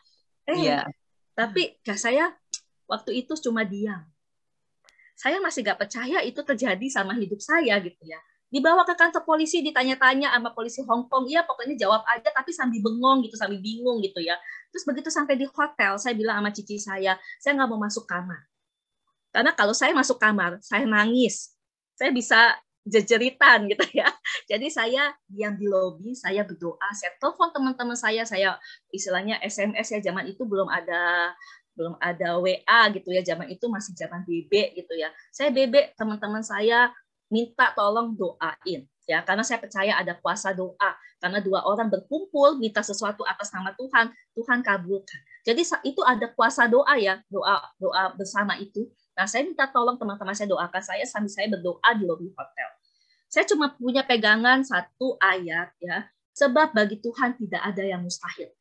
Tapi saya waktu itu cuma diam. Saya masih gak percaya itu terjadi sama hidup saya gitu ya. Dibawa ke kantor polisi, ditanya-tanya sama polisi Hong Kong, iya pokoknya jawab aja, tapi sambil bengong gitu, sambil bingung gitu ya. Terus begitu sampai di hotel, saya bilang sama cici saya nggak mau masuk kamar. Karena kalau saya masuk kamar, saya nangis. Saya bisa jejeritan gitu ya. Jadi saya diam di lobi, saya berdoa, saya telepon teman-teman saya istilahnya SMS ya, zaman itu belum ada WA gitu ya, zaman itu masih zaman BB gitu ya. Saya BB teman-teman saya, minta tolong doain ya, karena saya percaya ada kuasa doa, karena dua orang berkumpul minta sesuatu atas nama Tuhan, Tuhan kabulkan. Jadi itu ada kuasa doa ya, doa bersama itu. Nah, saya minta tolong teman-teman saya doakan saya sambil saya berdoa di lobi hotel. Saya cuma punya pegangan satu ayat ya, sebab bagi Tuhan tidak ada yang mustahil.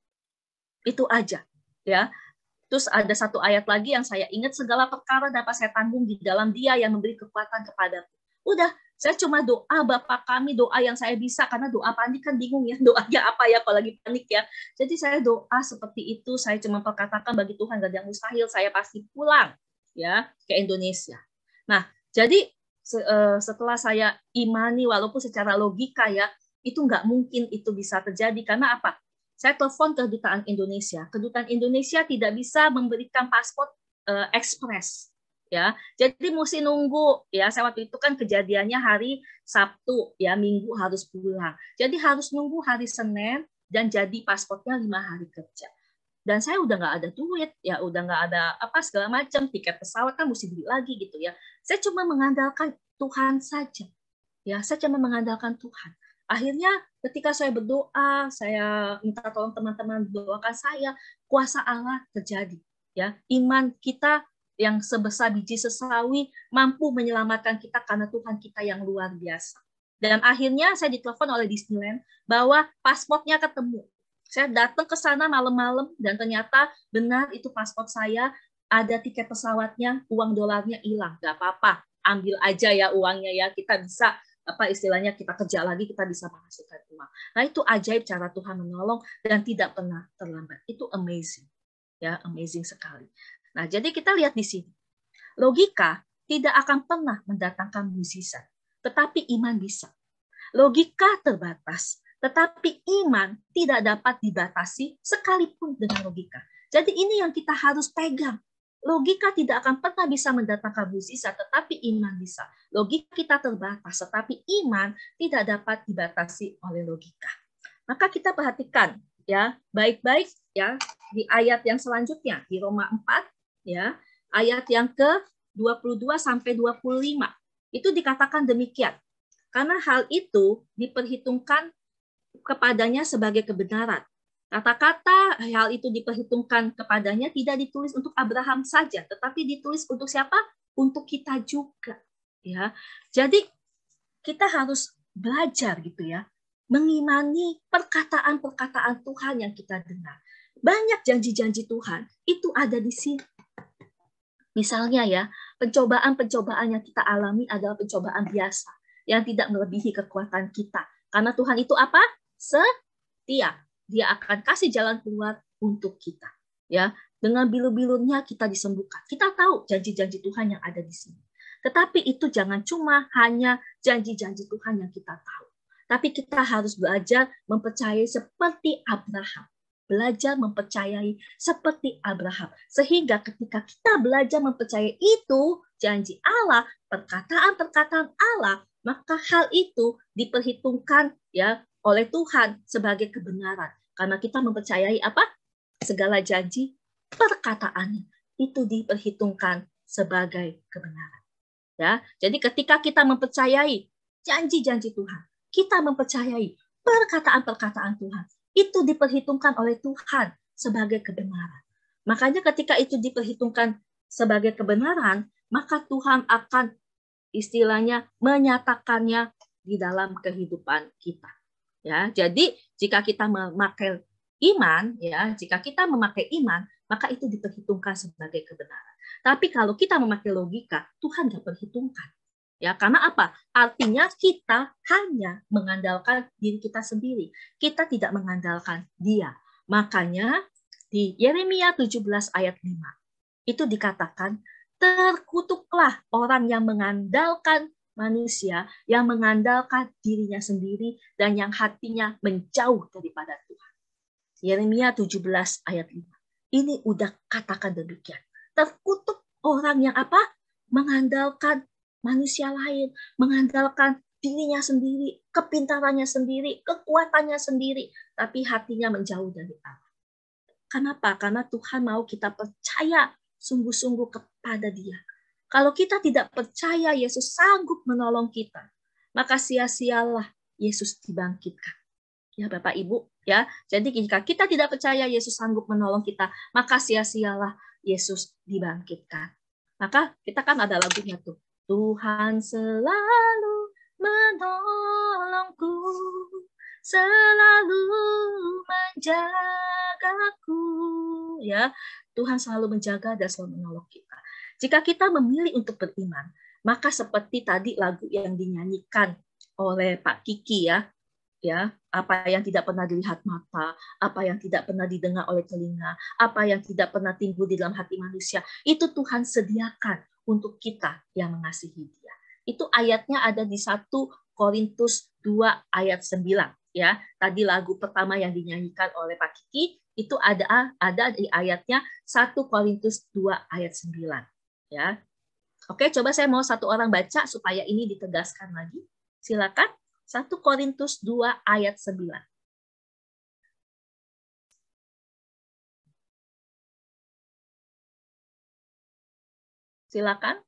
Itu aja ya. Terus ada satu ayat lagi yang saya ingat, segala perkara dapat saya tanggung di dalam Dia yang memberi kekuatan kepadaku. Udah, saya cuma doa Bapa kami, doa yang saya bisa, karena doa panik kan bingung ya, doanya apa ya kalau lagi panik ya. Jadi saya doa seperti itu, saya cuma perkatakan bagi Tuhan gak ada yang mustahil, saya pasti pulang ya ke Indonesia. Nah, jadi setelah saya imani, walaupun secara logika ya, itu nggak mungkin itu bisa terjadi, karena apa? Saya telepon ke Kedutaan Indonesia. Kedutaan Indonesia tidak bisa memberikan paspor ekspres. Ya, jadi mesti nunggu ya. Saya waktu itu kan kejadiannya hari Sabtu ya, Minggu harus pulang. Jadi harus nunggu hari Senin dan jadi paspornya 5 hari kerja. Dan saya udah nggak ada duit ya, udah nggak ada apa segala macam, tiket pesawat kan mesti beli lagi gitu ya. Saya cuma mengandalkan Tuhan saja. Ya, saya cuma mengandalkan Tuhan. Akhirnya ketika saya berdoa, saya minta tolong teman-teman doakan saya, kuasa Allah terjadi. Ya, iman kita yang sebesar biji sesawi mampu menyelamatkan kita karena Tuhan kita yang luar biasa. Dan akhirnya saya ditelepon oleh Disneyland bahwa pasportnya ketemu. Saya datang ke sana malam-malam dan ternyata benar itu paspor saya, ada tiket pesawatnya, uang dolarnya hilang. Gak apa-apa, ambil aja ya uangnya ya, kita bisa apa istilahnya, kita kerja lagi, kita bisa menghasilkan uang. Nah, itu ajaib cara Tuhan menolong dan tidak pernah terlambat. Itu amazing. Ya, amazing sekali. Nah, jadi kita lihat di sini. Logika tidak akan pernah mendatangkan mukjizat, tetapi iman bisa. Logika terbatas, tetapi iman tidak dapat dibatasi sekalipun dengan logika. Jadi ini yang kita harus pegang. Logika tidak akan pernah bisa mendatangkan mukjizat, tetapi iman bisa. Logika kita terbatas, tetapi iman tidak dapat dibatasi oleh logika. Maka kita perhatikan ya, baik-baik ya di ayat yang selanjutnya di Roma 4 ya, ayat yang ke-22 sampai 25. Itu dikatakan demikian. Karena hal itu diperhitungkan kepadanya sebagai kebenaran. Kata-kata hal itu diperhitungkan kepadanya tidak ditulis untuk Abraham saja, tetapi ditulis untuk siapa? Untuk kita juga. Ya. Jadi kita harus belajar gitu ya, mengimani perkataan-perkataan Tuhan yang kita dengar. Banyak janji-janji Tuhan itu ada di sini. Misalnya ya, pencobaan-pencobaan yang kita alami adalah pencobaan biasa yang tidak melebihi kekuatan kita. Karena Tuhan itu apa? Setia. Dia akan kasih jalan keluar untuk kita. Ya, dengan bilu-bilunya kita disembuhkan. Kita tahu janji-janji Tuhan yang ada di sini. Tetapi itu jangan cuma hanya janji-janji Tuhan yang kita tahu. Tapi kita harus belajar mempercayai seperti Abraham. Belajar mempercayai seperti Abraham. Sehingga ketika kita belajar mempercayai itu, janji Allah, perkataan-perkataan Allah, maka hal itu diperhitungkan ya oleh Tuhan sebagai kebenaran. Karena kita mempercayai apa? Segala janji perkataannya itu diperhitungkan sebagai kebenaran. Ya, jadi ketika kita mempercayai janji-janji Tuhan, kita mempercayai perkataan-perkataan Tuhan, itu diperhitungkan oleh Tuhan sebagai kebenaran. Makanya ketika itu diperhitungkan sebagai kebenaran, maka Tuhan akan istilahnya menyatakannya di dalam kehidupan kita. Ya, jadi jika kita memakai iman, ya, jika kita memakai iman, maka itu diperhitungkan sebagai kebenaran. Tapi kalau kita memakai logika, Tuhan nggak perhitungkan. Ya, karena apa? Artinya kita hanya mengandalkan diri kita sendiri. Kita tidak mengandalkan Dia. Makanya di Yeremia 17 ayat 5 itu dikatakan, terkutuklah orang yang mengandalkan manusia, yang mengandalkan dirinya sendiri, dan yang hatinya menjauh daripada Tuhan. Yeremia 17 ayat 5. Ini udah katakan demikian. Terkutuk orang yang apa? Mengandalkan manusia lain, mengandalkan dirinya sendiri, kepintarannya sendiri, kekuatannya sendiri, tapi hatinya menjauh dari Allah. Kenapa? Karena Tuhan mau kita percaya sungguh-sungguh kepada Dia. Kalau kita tidak percaya Yesus sanggup menolong kita, maka sia-sialah Yesus dibangkitkan. Ya Bapak Ibu, ya. Jadi jika kita tidak percaya Yesus sanggup menolong kita, maka sia-sialah Yesus dibangkitkan. Maka kita kan ada lagunya tuh. Tuhan selalu menolongku, selalu menjagaku. Ya, Tuhan selalu menjaga dan selalu menolong kita. Jika kita memilih untuk beriman, maka seperti tadi lagu yang dinyanyikan oleh Pak Kiki ya, apa yang tidak pernah dilihat mata, apa yang tidak pernah didengar oleh telinga, apa yang tidak pernah timbul di dalam hati manusia, itu Tuhan sediakan untuk kita yang mengasihi Dia. Itu ayatnya ada di 1 Korintus 2 ayat 9 ya. Tadi lagu pertama yang dinyanyikan oleh Pak Kiki itu ada di ayatnya 1 Korintus 2 ayat 9 ya. Oke, coba saya mau satu orang baca supaya ini ditegaskan lagi. Silakan. 1 Korintus 2 ayat 9. Silakan.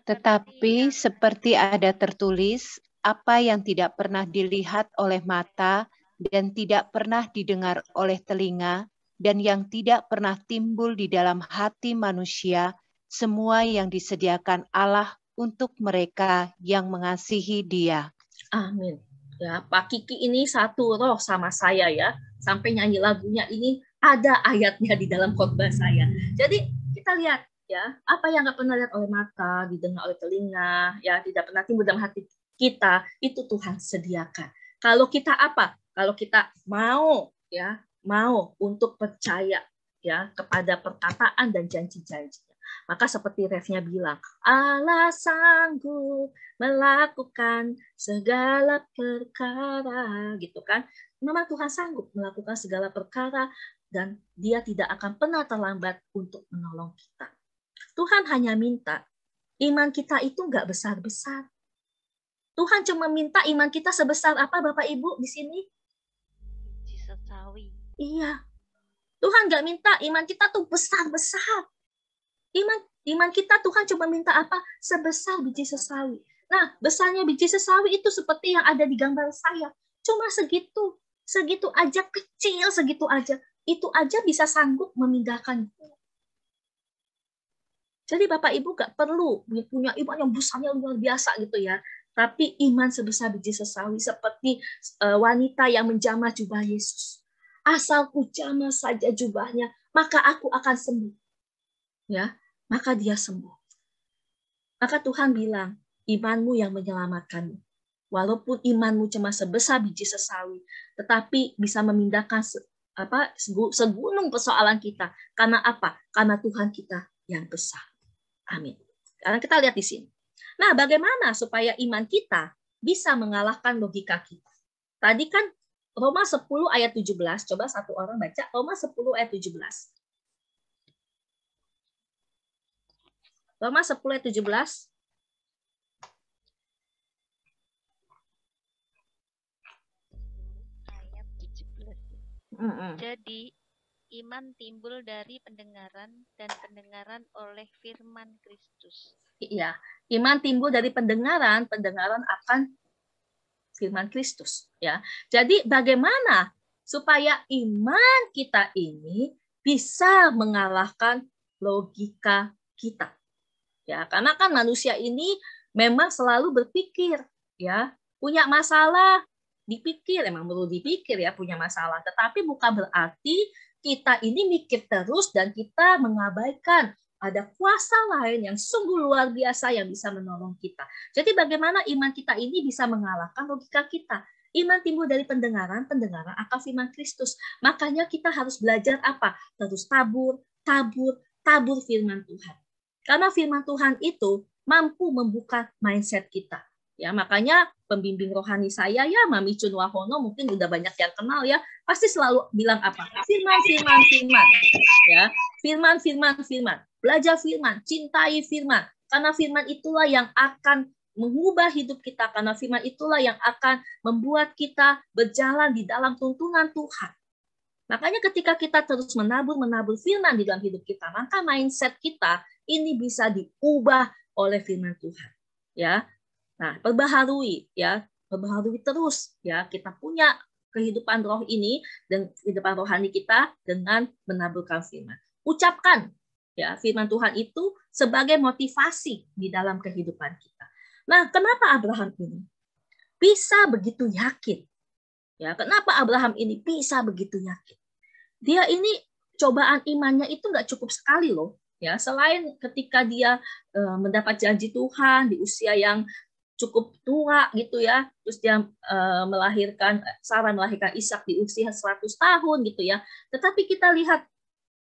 Tetapi seperti ada tertulis, apa yang tidak pernah dilihat oleh mata dan tidak pernah didengar oleh telinga dan yang tidak pernah timbul di dalam hati manusia, semua yang disediakan Allah untuk mereka yang mengasihi Dia. Amin. Ya, Pak Kiki ini satu roh sama saya ya. Sampai nyanyi lagunya ini ada ayatnya di dalam khotbah saya. Jadi kita lihat ya, apa yang nggak pernah lihat oleh mata, didengar oleh telinga, ya tidak pernah timbul dalam hati kita, itu Tuhan sediakan. Kalau kita apa? Kalau kita mau untuk percaya ya kepada perkataan dan janji-janji. Maka seperti refnya bilang, Allah sanggup melakukan segala perkara, gitu kan? Memang Tuhan sanggup melakukan segala perkara dan Dia tidak akan pernah terlambat untuk menolong kita. Tuhan hanya minta iman kita itu nggak besar-besar. Tuhan cuma minta iman kita sebesar apa, Bapak Ibu di sini? Biji sesawi. Iya. Tuhan nggak minta iman kita tuh besar-besar. Iman kita Tuhan cuma minta apa? Sebesar biji sesawi. Nah, besarnya biji sesawi itu seperti yang ada di gambar saya. Cuma segitu aja, kecil segitu aja. Itu aja bisa sanggup memindahkan. Jadi Bapak Ibu nggak perlu punya iman yang besarnya luar biasa gitu ya. Tapi iman sebesar biji sesawi seperti wanita yang menjamah jubah Yesus. Asal ku jamah saja jubahnya, maka aku akan sembuh. Ya, maka dia sembuh. Maka Tuhan bilang, imanmu yang menyelamatkanmu. Walaupun imanmu cuma sebesar biji sesawi, tetapi bisa memindahkan segunung persoalan kita. Karena apa? Karena Tuhan kita yang besar. Amin. Sekarang kita lihat di sini. Nah, bagaimana supaya iman kita bisa mengalahkan logika kita? Tadi kan Roma 10 ayat 17. Coba satu orang baca Roma 10 ayat 17. Roma 10 ayat 17. Ayat 17. Jadi iman timbul dari pendengaran dan pendengaran oleh firman Kristus. Iya, iman timbul dari pendengaran, pendengaran akan firman Kristus. Ya, jadi bagaimana supaya iman kita ini bisa mengalahkan logika kita? Ya, karena kan manusia ini memang selalu berpikir, ya, punya masalah, dipikir, emang perlu dipikir ya punya masalah. Tetapi bukan berarti kita ini mikir terus dan kita mengabaikan ada kuasa lain yang sungguh luar biasa yang bisa menolong kita. Jadi bagaimana iman kita ini bisa mengalahkan logika kita? Iman timbul dari pendengaran, pendengaran akan firman Kristus. Makanya kita harus belajar apa? Terus tabur firman Tuhan. Karena firman Tuhan itu mampu membuka mindset kita. Ya, makanya pembimbing rohani saya ya Mami Chun Wahono mungkin udah banyak yang kenal ya, pasti selalu bilang apa? Firman. Ya, firman. Belajar firman, cintai firman. Karena firman itulah yang akan mengubah hidup kita, karena firman itulah yang akan membuat kita berjalan di dalam tuntunan Tuhan. Makanya ketika kita terus menabur firman di dalam hidup kita, maka mindset kita ini bisa diubah oleh firman Tuhan. Ya. Nah, perbaharui terus ya, kita punya kehidupan roh ini dan kehidupan rohani kita dengan menaburkan firman. Ucapkan ya firman Tuhan itu sebagai motivasi di dalam kehidupan kita. Nah, kenapa Abraham ini bisa begitu yakin? Ya, kenapa Abraham ini bisa begitu yakin? Dia ini cobaan imannya itu nggak cukup sekali loh. Ya, selain ketika dia mendapat janji Tuhan di usia yang cukup tua gitu ya, terus dia Sarah melahirkan Ishak di usia 100 tahun gitu ya. Tetapi kita lihat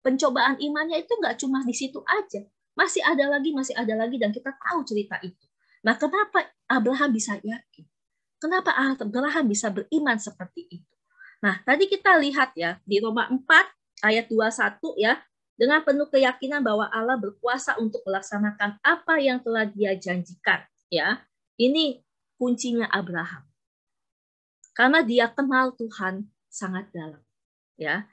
pencobaan imannya itu nggak cuma di situ aja, masih ada lagi dan kita tahu cerita itu. Nah, kenapa Abraham bisa yakin? Kenapa Abraham bisa beriman seperti itu? Nah, tadi kita lihat ya di Roma 4 ayat 21 ya, dengan penuh keyakinan bahwa Allah berkuasa untuk melaksanakan apa yang telah Dia janjikan ya. Ini kuncinya Abraham. Karena dia kenal Tuhan sangat dalam. Ya.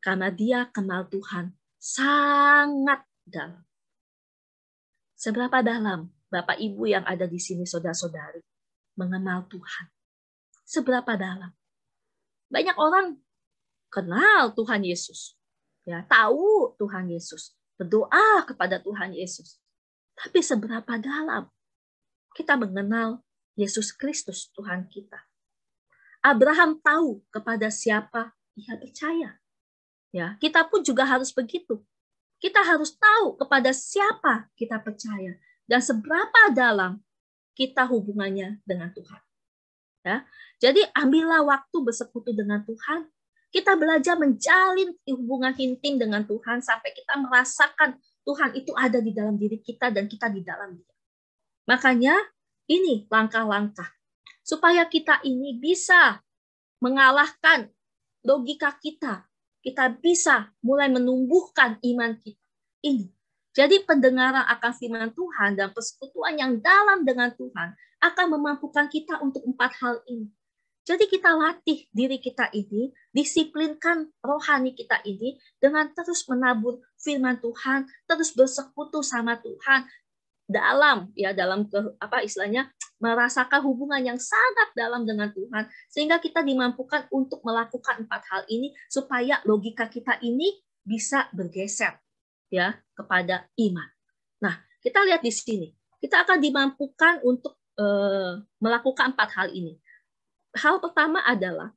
Karena dia kenal Tuhan sangat dalam. Seberapa dalam Bapak Ibu yang ada di sini saudara-saudari mengenal Tuhan? Seberapa dalam? Banyak orang kenal Tuhan Yesus. Ya, tahu Tuhan Yesus, berdoa kepada Tuhan Yesus. Tapi seberapa dalam kita mengenal Yesus Kristus Tuhan kita? Abraham tahu kepada siapa dia percaya. Ya, kita pun juga harus begitu. Kita harus tahu kepada siapa kita percaya dan seberapa dalam kita hubungannya dengan Tuhan. Ya, jadi ambillah waktu bersekutu dengan Tuhan. Kita belajar menjalin hubungan intim dengan Tuhan sampai kita merasakan Tuhan itu ada di dalam diri kita dan kita di dalam Dia. Makanya ini langkah-langkah supaya kita ini bisa mengalahkan logika kita. Kita bisa mulai menumbuhkan iman kita. Ini. Jadi pendengaran akan firman Tuhan dan persekutuan yang dalam dengan Tuhan akan memampukan kita untuk 4 hal ini. Jadi kita latih diri kita ini, disiplinkan rohani kita ini dengan terus menabur firman Tuhan, terus bersekutu sama Tuhan dalam merasakan hubungan yang sangat dalam dengan Tuhan, sehingga kita dimampukan untuk melakukan 4 hal ini supaya logika kita ini bisa bergeser ya kepada iman. Nah, kita lihat di sini. Kita akan dimampukan untuk melakukan 4 hal ini. Hal pertama adalah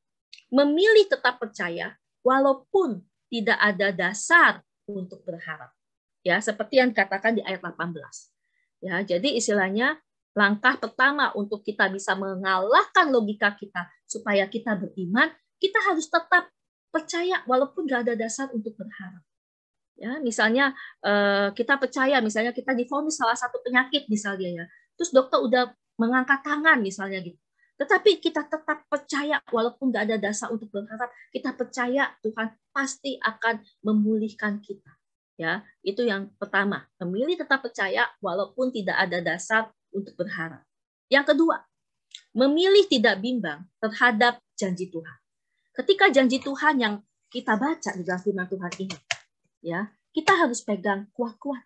memilih tetap percaya walaupun tidak ada dasar untuk berharap. Ya, seperti yang dikatakan di ayat 18. Ya, jadi istilahnya langkah pertama untuk kita bisa mengalahkan logika kita supaya kita beriman, kita harus tetap percaya walaupun nggak ada dasar untuk berharap. Ya, misalnya kita percaya, misalnya kita divonis salah satu penyakit misalnya ya, terus dokter udah mengangkat tangan misalnya gitu. Tetapi kita tetap percaya walaupun nggak ada dasar untuk berharap, kita percaya Tuhan pasti akan memulihkan kita. Ya, itu yang pertama, memilih tetap percaya walaupun tidak ada dasar untuk berharap. Yang kedua, memilih tidak bimbang terhadap janji Tuhan. Ketika janji Tuhan yang kita baca di dalam firman Tuhan ini, ya, kita harus pegang kuat-kuat.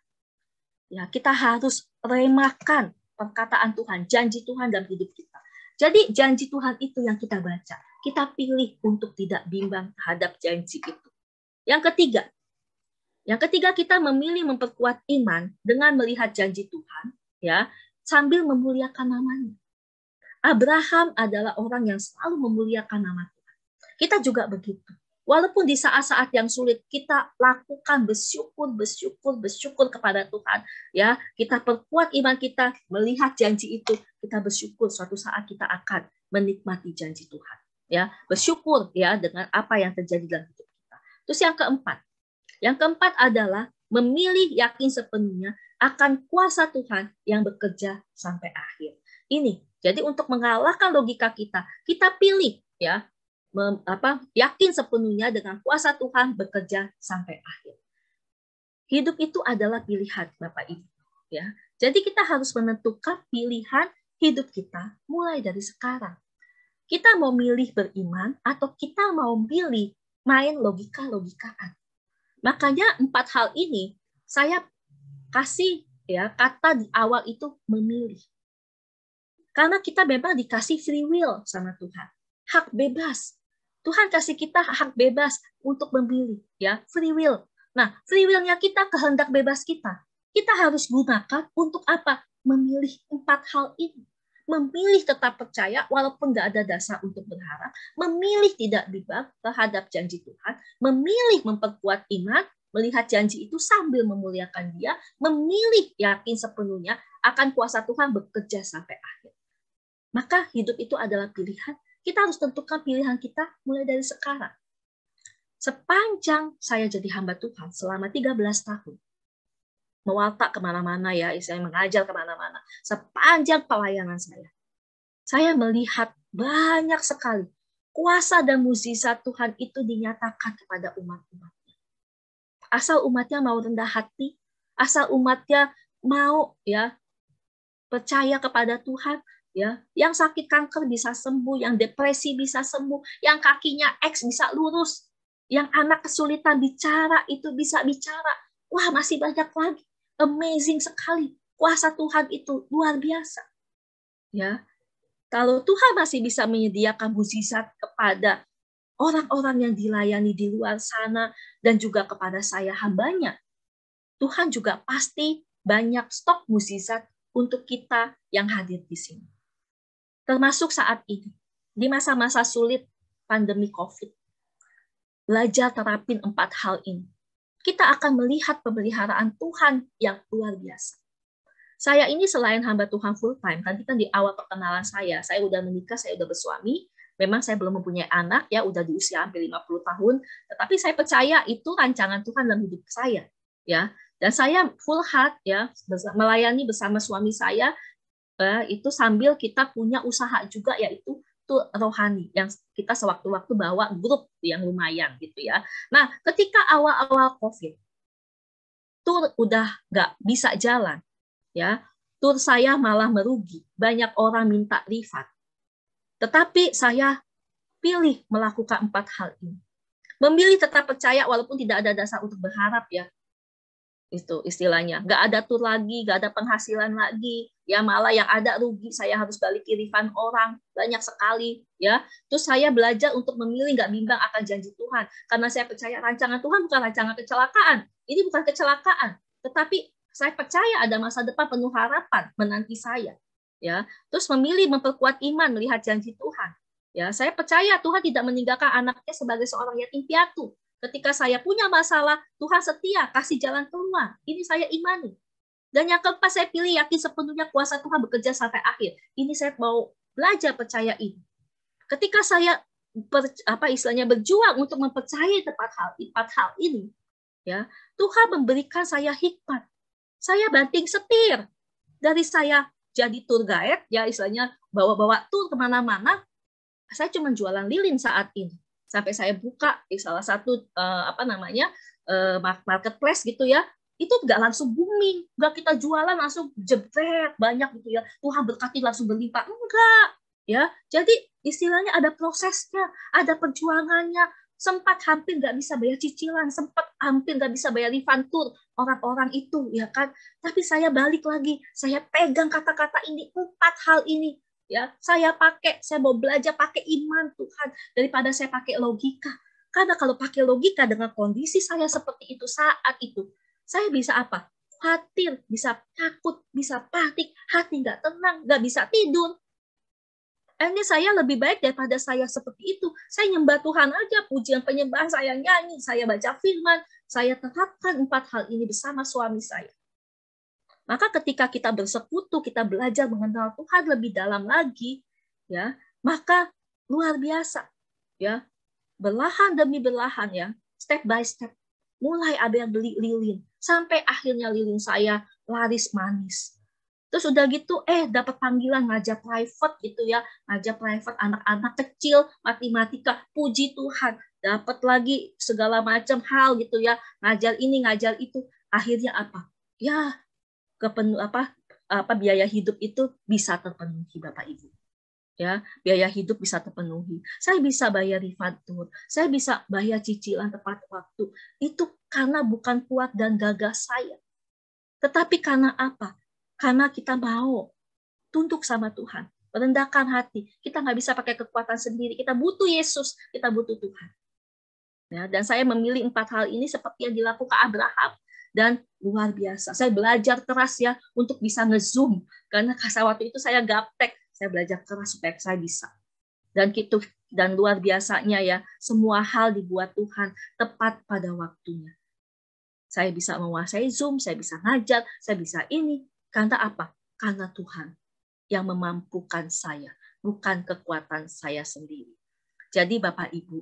Ya, kita harus remakan perkataan Tuhan, janji Tuhan dalam hidup kita. Jadi janji Tuhan itu yang kita baca. Kita pilih untuk tidak bimbang terhadap janji itu. Yang ketiga kita memilih memperkuat iman dengan melihat janji Tuhan, ya, sambil memuliakan namanya. Abraham adalah orang yang selalu memuliakan nama Tuhan. Kita juga begitu. Walaupun di saat-saat yang sulit kita lakukan bersyukur kepada Tuhan, ya, kita perkuat iman kita melihat janji itu, kita bersyukur suatu saat kita akan menikmati janji Tuhan, ya, bersyukur ya dengan apa yang terjadi dalam hidup kita. Terus yang keempat adalah memilih yakin sepenuhnya akan kuasa Tuhan yang bekerja sampai akhir. Ini jadi untuk mengalahkan logika kita pilih ya. Yakin sepenuhnya dengan kuasa Tuhan bekerja sampai akhir. Hidup itu adalah pilihan, Bapak Ibu. Ya, jadi kita harus menentukan pilihan hidup kita mulai dari sekarang. Kita mau milih beriman atau kita mau milih main logika-logikaan. Makanya 4 hal ini saya kasih ya kata di awal itu memilih. Karena kita memang dikasih free will sama Tuhan, hak bebas. Tuhan kasih kita hak bebas untuk memilih, ya, free will. Nah, free will-nya kita, kehendak bebas kita harus gunakan untuk apa? Memilih 4 hal ini. Memilih tetap percaya walaupun nggak ada dasar untuk berharap, memilih tidak bimbang terhadap janji Tuhan, memilih memperkuat iman, melihat janji itu sambil memuliakan Dia, memilih yakin sepenuhnya akan kuasa Tuhan bekerja sampai akhir. Maka hidup itu adalah pilihan. Kita harus tentukan pilihan kita mulai dari sekarang. Sepanjang saya jadi hamba Tuhan selama 13 tahun, mewarta kemana-mana ya, saya mengajar kemana-mana, sepanjang pelayanan saya melihat banyak sekali kuasa dan mukjizat Tuhan itu dinyatakan kepada umat-umatnya. Asal umatnya mau rendah hati, asal umatnya mau ya percaya kepada Tuhan, ya, yang sakit kanker bisa sembuh, yang depresi bisa sembuh, yang kakinya X bisa lurus, yang anak kesulitan bicara itu bisa bicara. Wah, masih banyak lagi. Amazing sekali. Kuasa Tuhan itu luar biasa. Ya. Kalau Tuhan masih bisa menyediakan mukjizat kepada orang-orang yang dilayani di luar sana dan juga kepada saya hambanya, Tuhan juga pasti banyak stok mukjizat untuk kita yang hadir di sini. Termasuk saat ini, di masa-masa sulit pandemi COVID. Belajar terapin 4 hal ini. Kita akan melihat pemeliharaan Tuhan yang luar biasa. Saya ini selain hamba Tuhan full time, tadi kan di awal perkenalan saya udah menikah, saya udah bersuami, memang saya belum mempunyai anak, ya udah di usia hampir 50 tahun, tetapi saya percaya itu rancangan Tuhan dalam hidup saya. Ya, dan saya full heart ya melayani bersama suami saya, itu sambil kita punya usaha juga yaitu tur rohani yang kita sewaktu-waktu bawa grup yang lumayan gitu ya. Nah, ketika awal-awal COVID, tur udah nggak bisa jalan, ya, tur saya malah merugi, banyak orang minta refund. Tetapi saya pilih melakukan 4 hal ini. Memilih tetap percaya walaupun tidak ada dasar untuk berharap ya. Itu istilahnya, nggak ada tur lagi, nggak ada penghasilan lagi, ya malah yang ada rugi, saya harus balik refund orang, banyak sekali, ya. Terus saya belajar untuk memilih nggak bimbang akan janji Tuhan, karena saya percaya rancangan Tuhan bukan rancangan kecelakaan, ini bukan kecelakaan, tetapi Saya percaya ada masa depan penuh harapan menanti saya. Ya, terus memilih memperkuat iman melihat janji Tuhan. Ya, saya percaya Tuhan tidak meninggalkan anaknya sebagai seorang yatim piatu. Ketika saya punya masalah, Tuhan setia kasih jalan keluar. Ini saya imani. Dan yang keempat, saya pilih yakin sepenuhnya kuasa Tuhan bekerja sampai akhir. Ini saya mau belajar percaya ini. Ketika saya berjuang untuk mempercayai empat hal ini, ya, Tuhan memberikan saya hikmat. Saya banting setir dari saya jadi tour guide, ya istilahnya bawa-bawa tour kemana-mana. Saya cuma jualan lilin saat ini. Sampai saya buka di salah satu marketplace gitu ya. Itu nggak langsung booming, nggak kita jualan langsung jebret banyak gitu ya. Tuhan berkati langsung berlimpah, enggak ya. Jadi istilahnya ada prosesnya, ada perjuangannya. Sempat hampir nggak bisa bayar cicilan, sempat hampir nggak bisa bayar refund tour orang-orang itu, ya kan. Tapi saya balik lagi, saya pegang kata-kata ini, 4 hal ini, ya. Saya mau belajar pakai iman Tuhan daripada saya pakai logika. Karena kalau pakai logika dengan kondisi saya seperti itu saat itu, saya bisa apa? Khawatir, bisa takut, bisa panik, hati nggak tenang, nggak bisa tidur. Ini saya lebih baik daripada saya seperti itu. Saya nyembah Tuhan aja, pujian penyembahan saya nyanyi, saya baca firman, saya terapkan 4 hal ini bersama suami saya. Maka ketika kita bersekutu, kita belajar mengenal Tuhan lebih dalam lagi, ya, maka luar biasa, ya, belahan demi belahan, ya, step by step. Mulai ada yang beli lilin, sampai akhirnya lilin saya laris manis. Terus udah gitu, dapat panggilan ngajar private gitu ya, ngajar private anak-anak kecil, matematika, puji Tuhan. Dapat lagi segala macam hal gitu ya, ngajar ini, ngajar itu. Akhirnya apa? Ya, biaya hidup itu bisa terpenuhi Bapak Ibu. Ya, biaya hidup bisa terpenuhi. Saya bisa bayar refund tour, saya bisa bayar cicilan tepat waktu. Itu karena bukan kuat dan gagah saya. Tetapi karena apa? Karena kita mau tunduk sama Tuhan, merendahkan hati. Kita nggak bisa pakai kekuatan sendiri. Kita butuh Yesus, kita butuh Tuhan. Ya, dan saya memilih 4 hal ini seperti yang dilakukan Abraham. Dan luar biasa. Saya belajar keras ya untuk bisa nge-zoom. Karena waktu itu saya gaptek. Saya belajar keras supaya saya bisa. Dan luar biasanya ya, semua hal dibuat Tuhan tepat pada waktunya. Saya bisa menguasai Zoom, saya bisa ngajar, saya bisa ini. Karena apa? Karena Tuhan yang memampukan saya, bukan kekuatan saya sendiri. Jadi Bapak Ibu,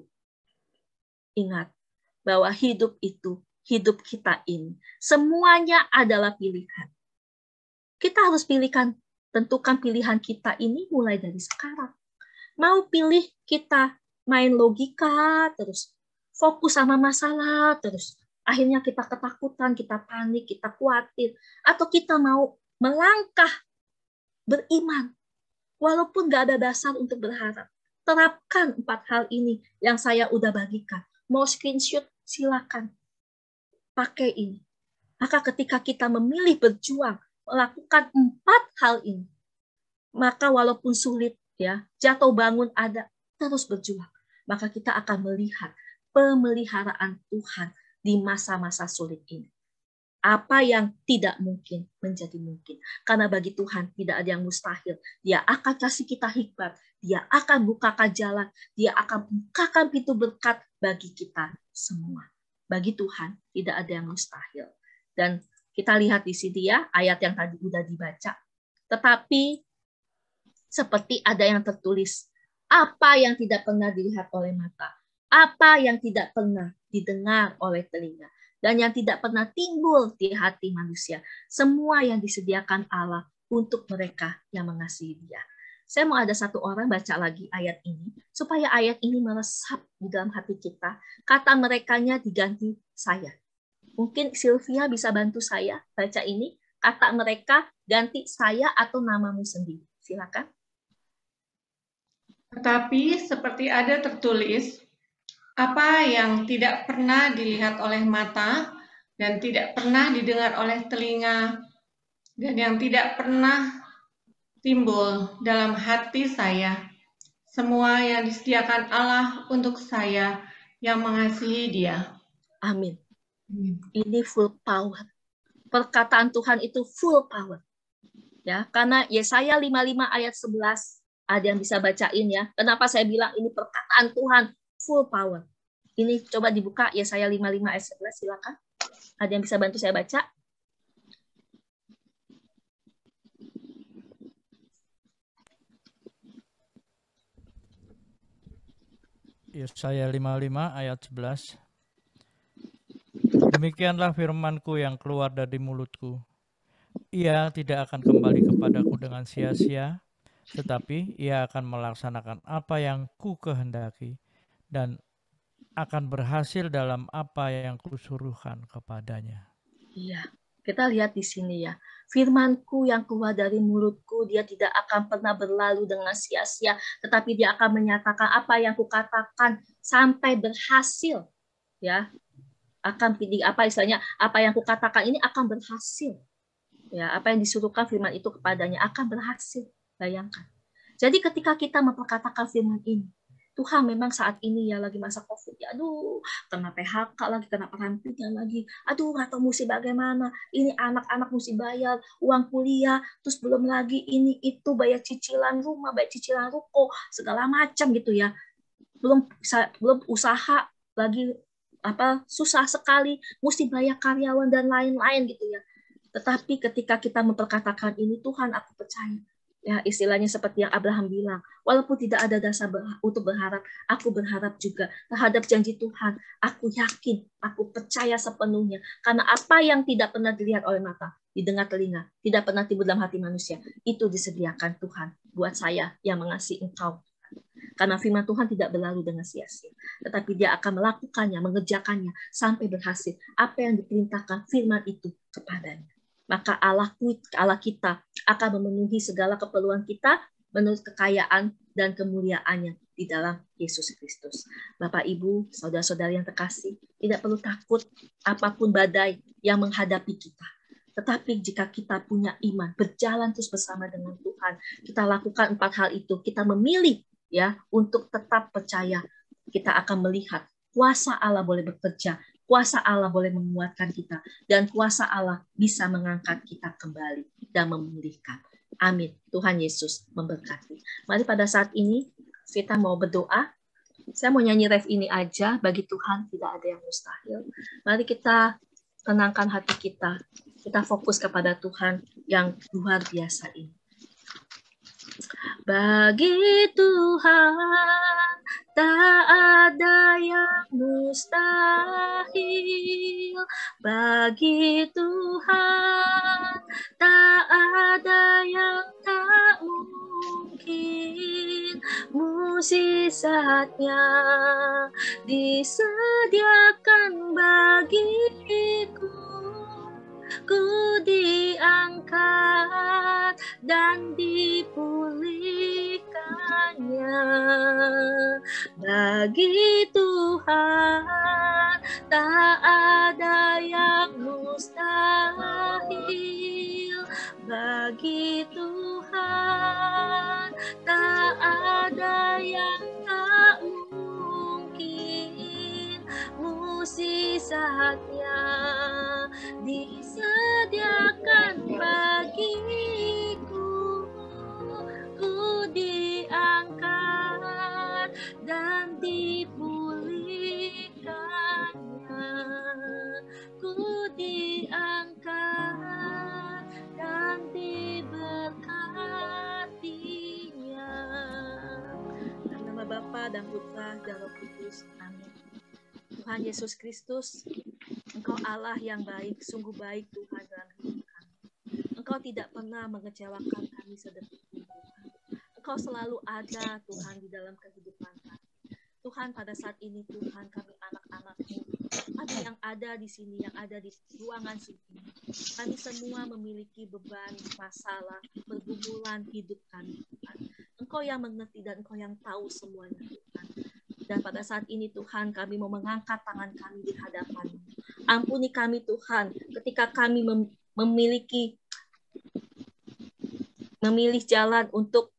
ingat bahwa hidup itu, hidup kita ini, semuanya adalah pilihan. Kita harus tentukan pilihan kita ini mulai dari sekarang. Mau pilih kita main logika terus, fokus sama masalah terus, akhirnya kita ketakutan, kita panik, kita khawatir, atau kita mau melangkah beriman, walaupun gak ada dasar untuk berharap. Terapkan 4 hal ini yang saya udah bagikan. Mau screenshot, silakan. Pakai ini. Maka ketika kita memilih berjuang, melakukan 4 hal ini, maka walaupun sulit, ya, jatuh bangun ada, terus berjuang. Maka kita akan melihat pemeliharaan Tuhan di masa-masa sulit ini. Apa yang tidak mungkin menjadi mungkin. Karena bagi Tuhan tidak ada yang mustahil. Dia akan kasih kita hikmat. Dia akan bukakan jalan. Dia akan bukakan pintu berkat bagi kita semua. Bagi Tuhan tidak ada yang mustahil. Dan kita lihat di sini ya, ayat yang tadi sudah dibaca. Tetapi seperti ada yang tertulis, apa yang tidak pernah dilihat oleh mata, apa yang tidak pernah didengar oleh telinga, dan yang tidak pernah timbul di hati manusia, semua yang disediakan Allah untuk mereka yang mengasihi Dia. Saya mau ada satu orang baca lagi ayat ini, supaya ayat ini meresap di dalam hati kita. Kata merekanya diganti saya. Mungkin Sylvia bisa bantu saya baca ini. Kata mereka ganti saya atau namamu sendiri. Silakan. Tetapi seperti ada tertulis, apa yang tidak pernah dilihat oleh mata dan tidak pernah didengar oleh telinga dan yang tidak pernah timbul dalam hati saya, semua yang disediakan Allah untuk saya yang mengasihi Dia. Amin. Ini full power. perkataan Tuhan itu full power. Ya, karena Yesaya 55 ayat 11 ada yang bisa bacain ya. Kenapa saya bilang ini perkataan Tuhan full power? Ini coba dibuka Yesaya 55 ayat 11, silakan. Ada yang bisa bantu saya baca? Yesaya 55 ayat 11. Demikianlah firman-Ku yang keluar dari mulutku. Ia tidak akan kembali kepadaku dengan sia-sia, tetapi ia akan melaksanakan apa yang ku kehendaki dan akan berhasil dalam apa yang kusuruhkan kepadanya. Iya, kita lihat di sini ya. Firman-Ku yang keluar dari mulutku, dia tidak akan pernah berlalu dengan sia-sia, tetapi dia akan menyatakan apa yang kukatakan sampai berhasil. Ya, akan apa istilahnya? Apa yang kukatakan ini akan berhasil. Ya, apa yang disuruhkan firman itu kepadanya akan berhasil. Bayangkan. Jadi ketika kita memperkatakan firman ini, Tuhan memang saat ini ya lagi masa COVID, ya aduh, kena PHK lagi, kena perampingan lagi, aduh nggak tahu mesti bagaimana, ini anak-anak mesti bayar uang kuliah, terus belum lagi ini itu bayar cicilan rumah, bayar cicilan ruko, segala macam gitu ya, belum usaha lagi susah sekali, mesti bayar karyawan dan lain-lain gitu ya. Tetapi ketika kita memperkatakan ini, Tuhan aku percaya. Ya, istilahnya seperti yang Abraham bilang, walaupun tidak ada dasar untuk berharap, aku berharap juga terhadap janji Tuhan. Aku yakin, aku percaya sepenuhnya. Karena apa yang tidak pernah dilihat oleh mata, didengar telinga, tidak pernah timbul dalam hati manusia, itu disediakan Tuhan buat saya yang mengasihi engkau. Karena firman Tuhan tidak berlalu dengan sia-sia, tetapi dia akan melakukannya, mengerjakannya, sampai berhasil. Apa yang diperintahkan firman itu kepadanya. Maka Allah kita akan memenuhi segala keperluan kita menurut kekayaan dan kemuliaannya di dalam Yesus Kristus. Bapak, Ibu, saudara-saudari yang terkasih, tidak perlu takut apapun badai yang menghadapi kita. Tetapi jika kita punya iman, berjalan terus bersama dengan Tuhan, kita lakukan 4 hal itu, kita memilih ya untuk tetap percaya, kita akan melihat kuasa Allah boleh bekerja. Kuasa Allah boleh menguatkan kita, dan kuasa Allah bisa mengangkat kita kembali dan memulihkan. Amin. Tuhan Yesus memberkati. Mari pada saat ini kita mau berdoa. Saya mau nyanyi ref ini aja, bagi Tuhan tidak ada yang mustahil. Mari kita tenangkan hati kita. Kita fokus kepada Tuhan yang luar biasa ini. Bagi Tuhan tak ada yang mustahil. Bagi Tuhan tak ada yang tak mungkin. Mukjizatnya disediakan bagiku. Ku diangkat dan dipulihkannya. Bagi Tuhan tak ada yang mustahil. Bagi Tuhan tak ada yang tak mungkin. Mukjizatnya disediakan bagiku. Ku diangkat dan dipulihkannya. Ku diangkat dan diberkatinya. Dalam nama Bapa dan Putra dan Roh Kudus. Amin. Tuhan Yesus Kristus, Engkau Allah yang baik, sungguh baik Tuhan dalam hidup kami. Engkau tidak pernah mengecewakan kami sedetik pun Tuhan. Engkau selalu ada Tuhan di dalam kehidupan kami. Tuhan, pada saat ini Tuhan, kami anak-anak-Mu, kami yang ada di sini, yang ada di ruangan sini, kami semua memiliki beban, masalah, pergumulan hidup kami Tuhan. Engkau yang mengerti dan Engkau yang tahu semuanya Tuhan. Dan pada saat ini Tuhan, kami mau mengangkat tangan kami di hadapan-Mu. Ampuni kami Tuhan, ketika kami memilih jalan untuk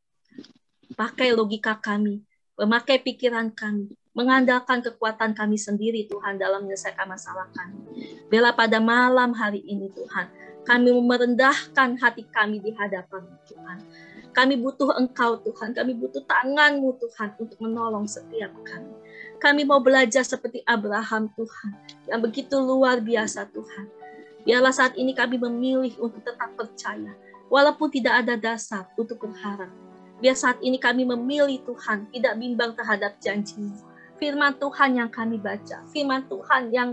pakai logika kami, memakai pikiran kami, mengandalkan kekuatan kami sendiri Tuhan dalam menyelesaikan masalah kami. Biarlah pada malam hari ini Tuhan, kami merendahkan hati kami di hadapan Tuhan. Kami butuh Engkau Tuhan, kami butuh tangan-Mu Tuhan untuk menolong setiap kami. Kami mau belajar seperti Abraham Tuhan, yang begitu luar biasa Tuhan. Biarlah saat ini kami memilih untuk tetap percaya, walaupun tidak ada dasar untuk berharap. Biar saat ini kami memilih Tuhan, tidak bimbang terhadap janji-Mu. Firman Tuhan yang kami baca, firman Tuhan yang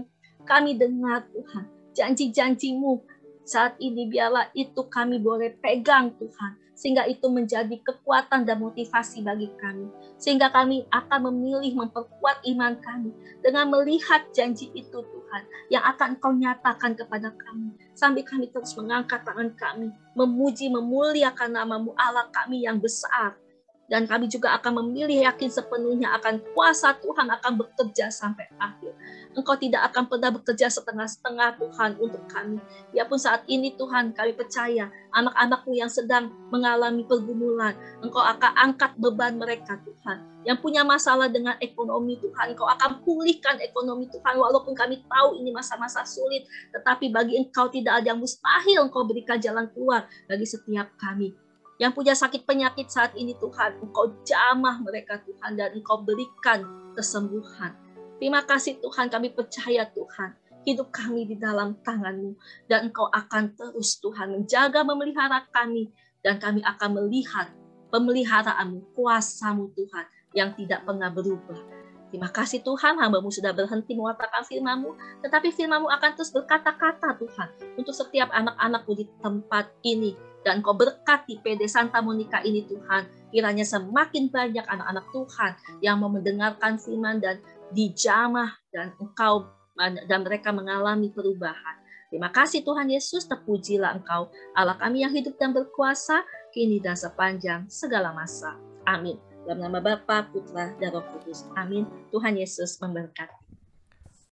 kami dengar Tuhan, janji-janji-Mu saat ini biarlah itu kami boleh pegang Tuhan, sehingga itu menjadi kekuatan dan motivasi bagi kami, sehingga kami akan memilih memperkuat iman kami dengan melihat janji itu Tuhan, yang akan Engkau nyatakan kepada kami, sambil kami terus mengangkat tangan kami, memuji, memuliakan nama-Mu Allah kami yang besar. Dan kami juga akan memilih yakin sepenuhnya akan kuasa Tuhan akan bekerja sampai akhir. Engkau tidak akan pernah bekerja setengah-setengah Tuhan untuk kami. Biarpun saat ini Tuhan kami percaya anak-anak-Mu yang sedang mengalami pergumulan, Engkau akan angkat beban mereka Tuhan. Yang punya masalah dengan ekonomi Tuhan, Engkau akan pulihkan ekonomi Tuhan. Walaupun kami tahu ini masa-masa sulit, tetapi bagi Engkau tidak ada yang mustahil. Engkau berikan jalan keluar bagi setiap kami. Yang punya sakit penyakit saat ini Tuhan, Engkau jamah mereka Tuhan, dan Engkau berikan kesembuhan. Terima kasih Tuhan, kami percaya Tuhan, hidup kami di dalam tangan-Mu, dan Engkau akan terus Tuhan menjaga, memelihara kami, dan kami akan melihat pemeliharaan-Mu, kuasa-Mu Tuhan, yang tidak pernah berubah. Terima kasih Tuhan, hamba-Mu sudah berhenti mengatakan firman-Mu, tetapi firman-Mu akan terus berkata-kata Tuhan, untuk setiap anak-anak-Mu di tempat ini. Dan Engkau berkati PD Santa Monica ini Tuhan, kiranya semakin banyak anak-anak Tuhan yang mau mendengarkan firman dan dijamah, dan Engkau dan mereka mengalami perubahan. Terima kasih Tuhan Yesus, terpujilah Engkau, Allah kami yang hidup dan berkuasa, kini dan sepanjang segala masa. Amin. Dalam nama Bapa, Putra, dan Roh Kudus. Amin. Tuhan Yesus memberkati.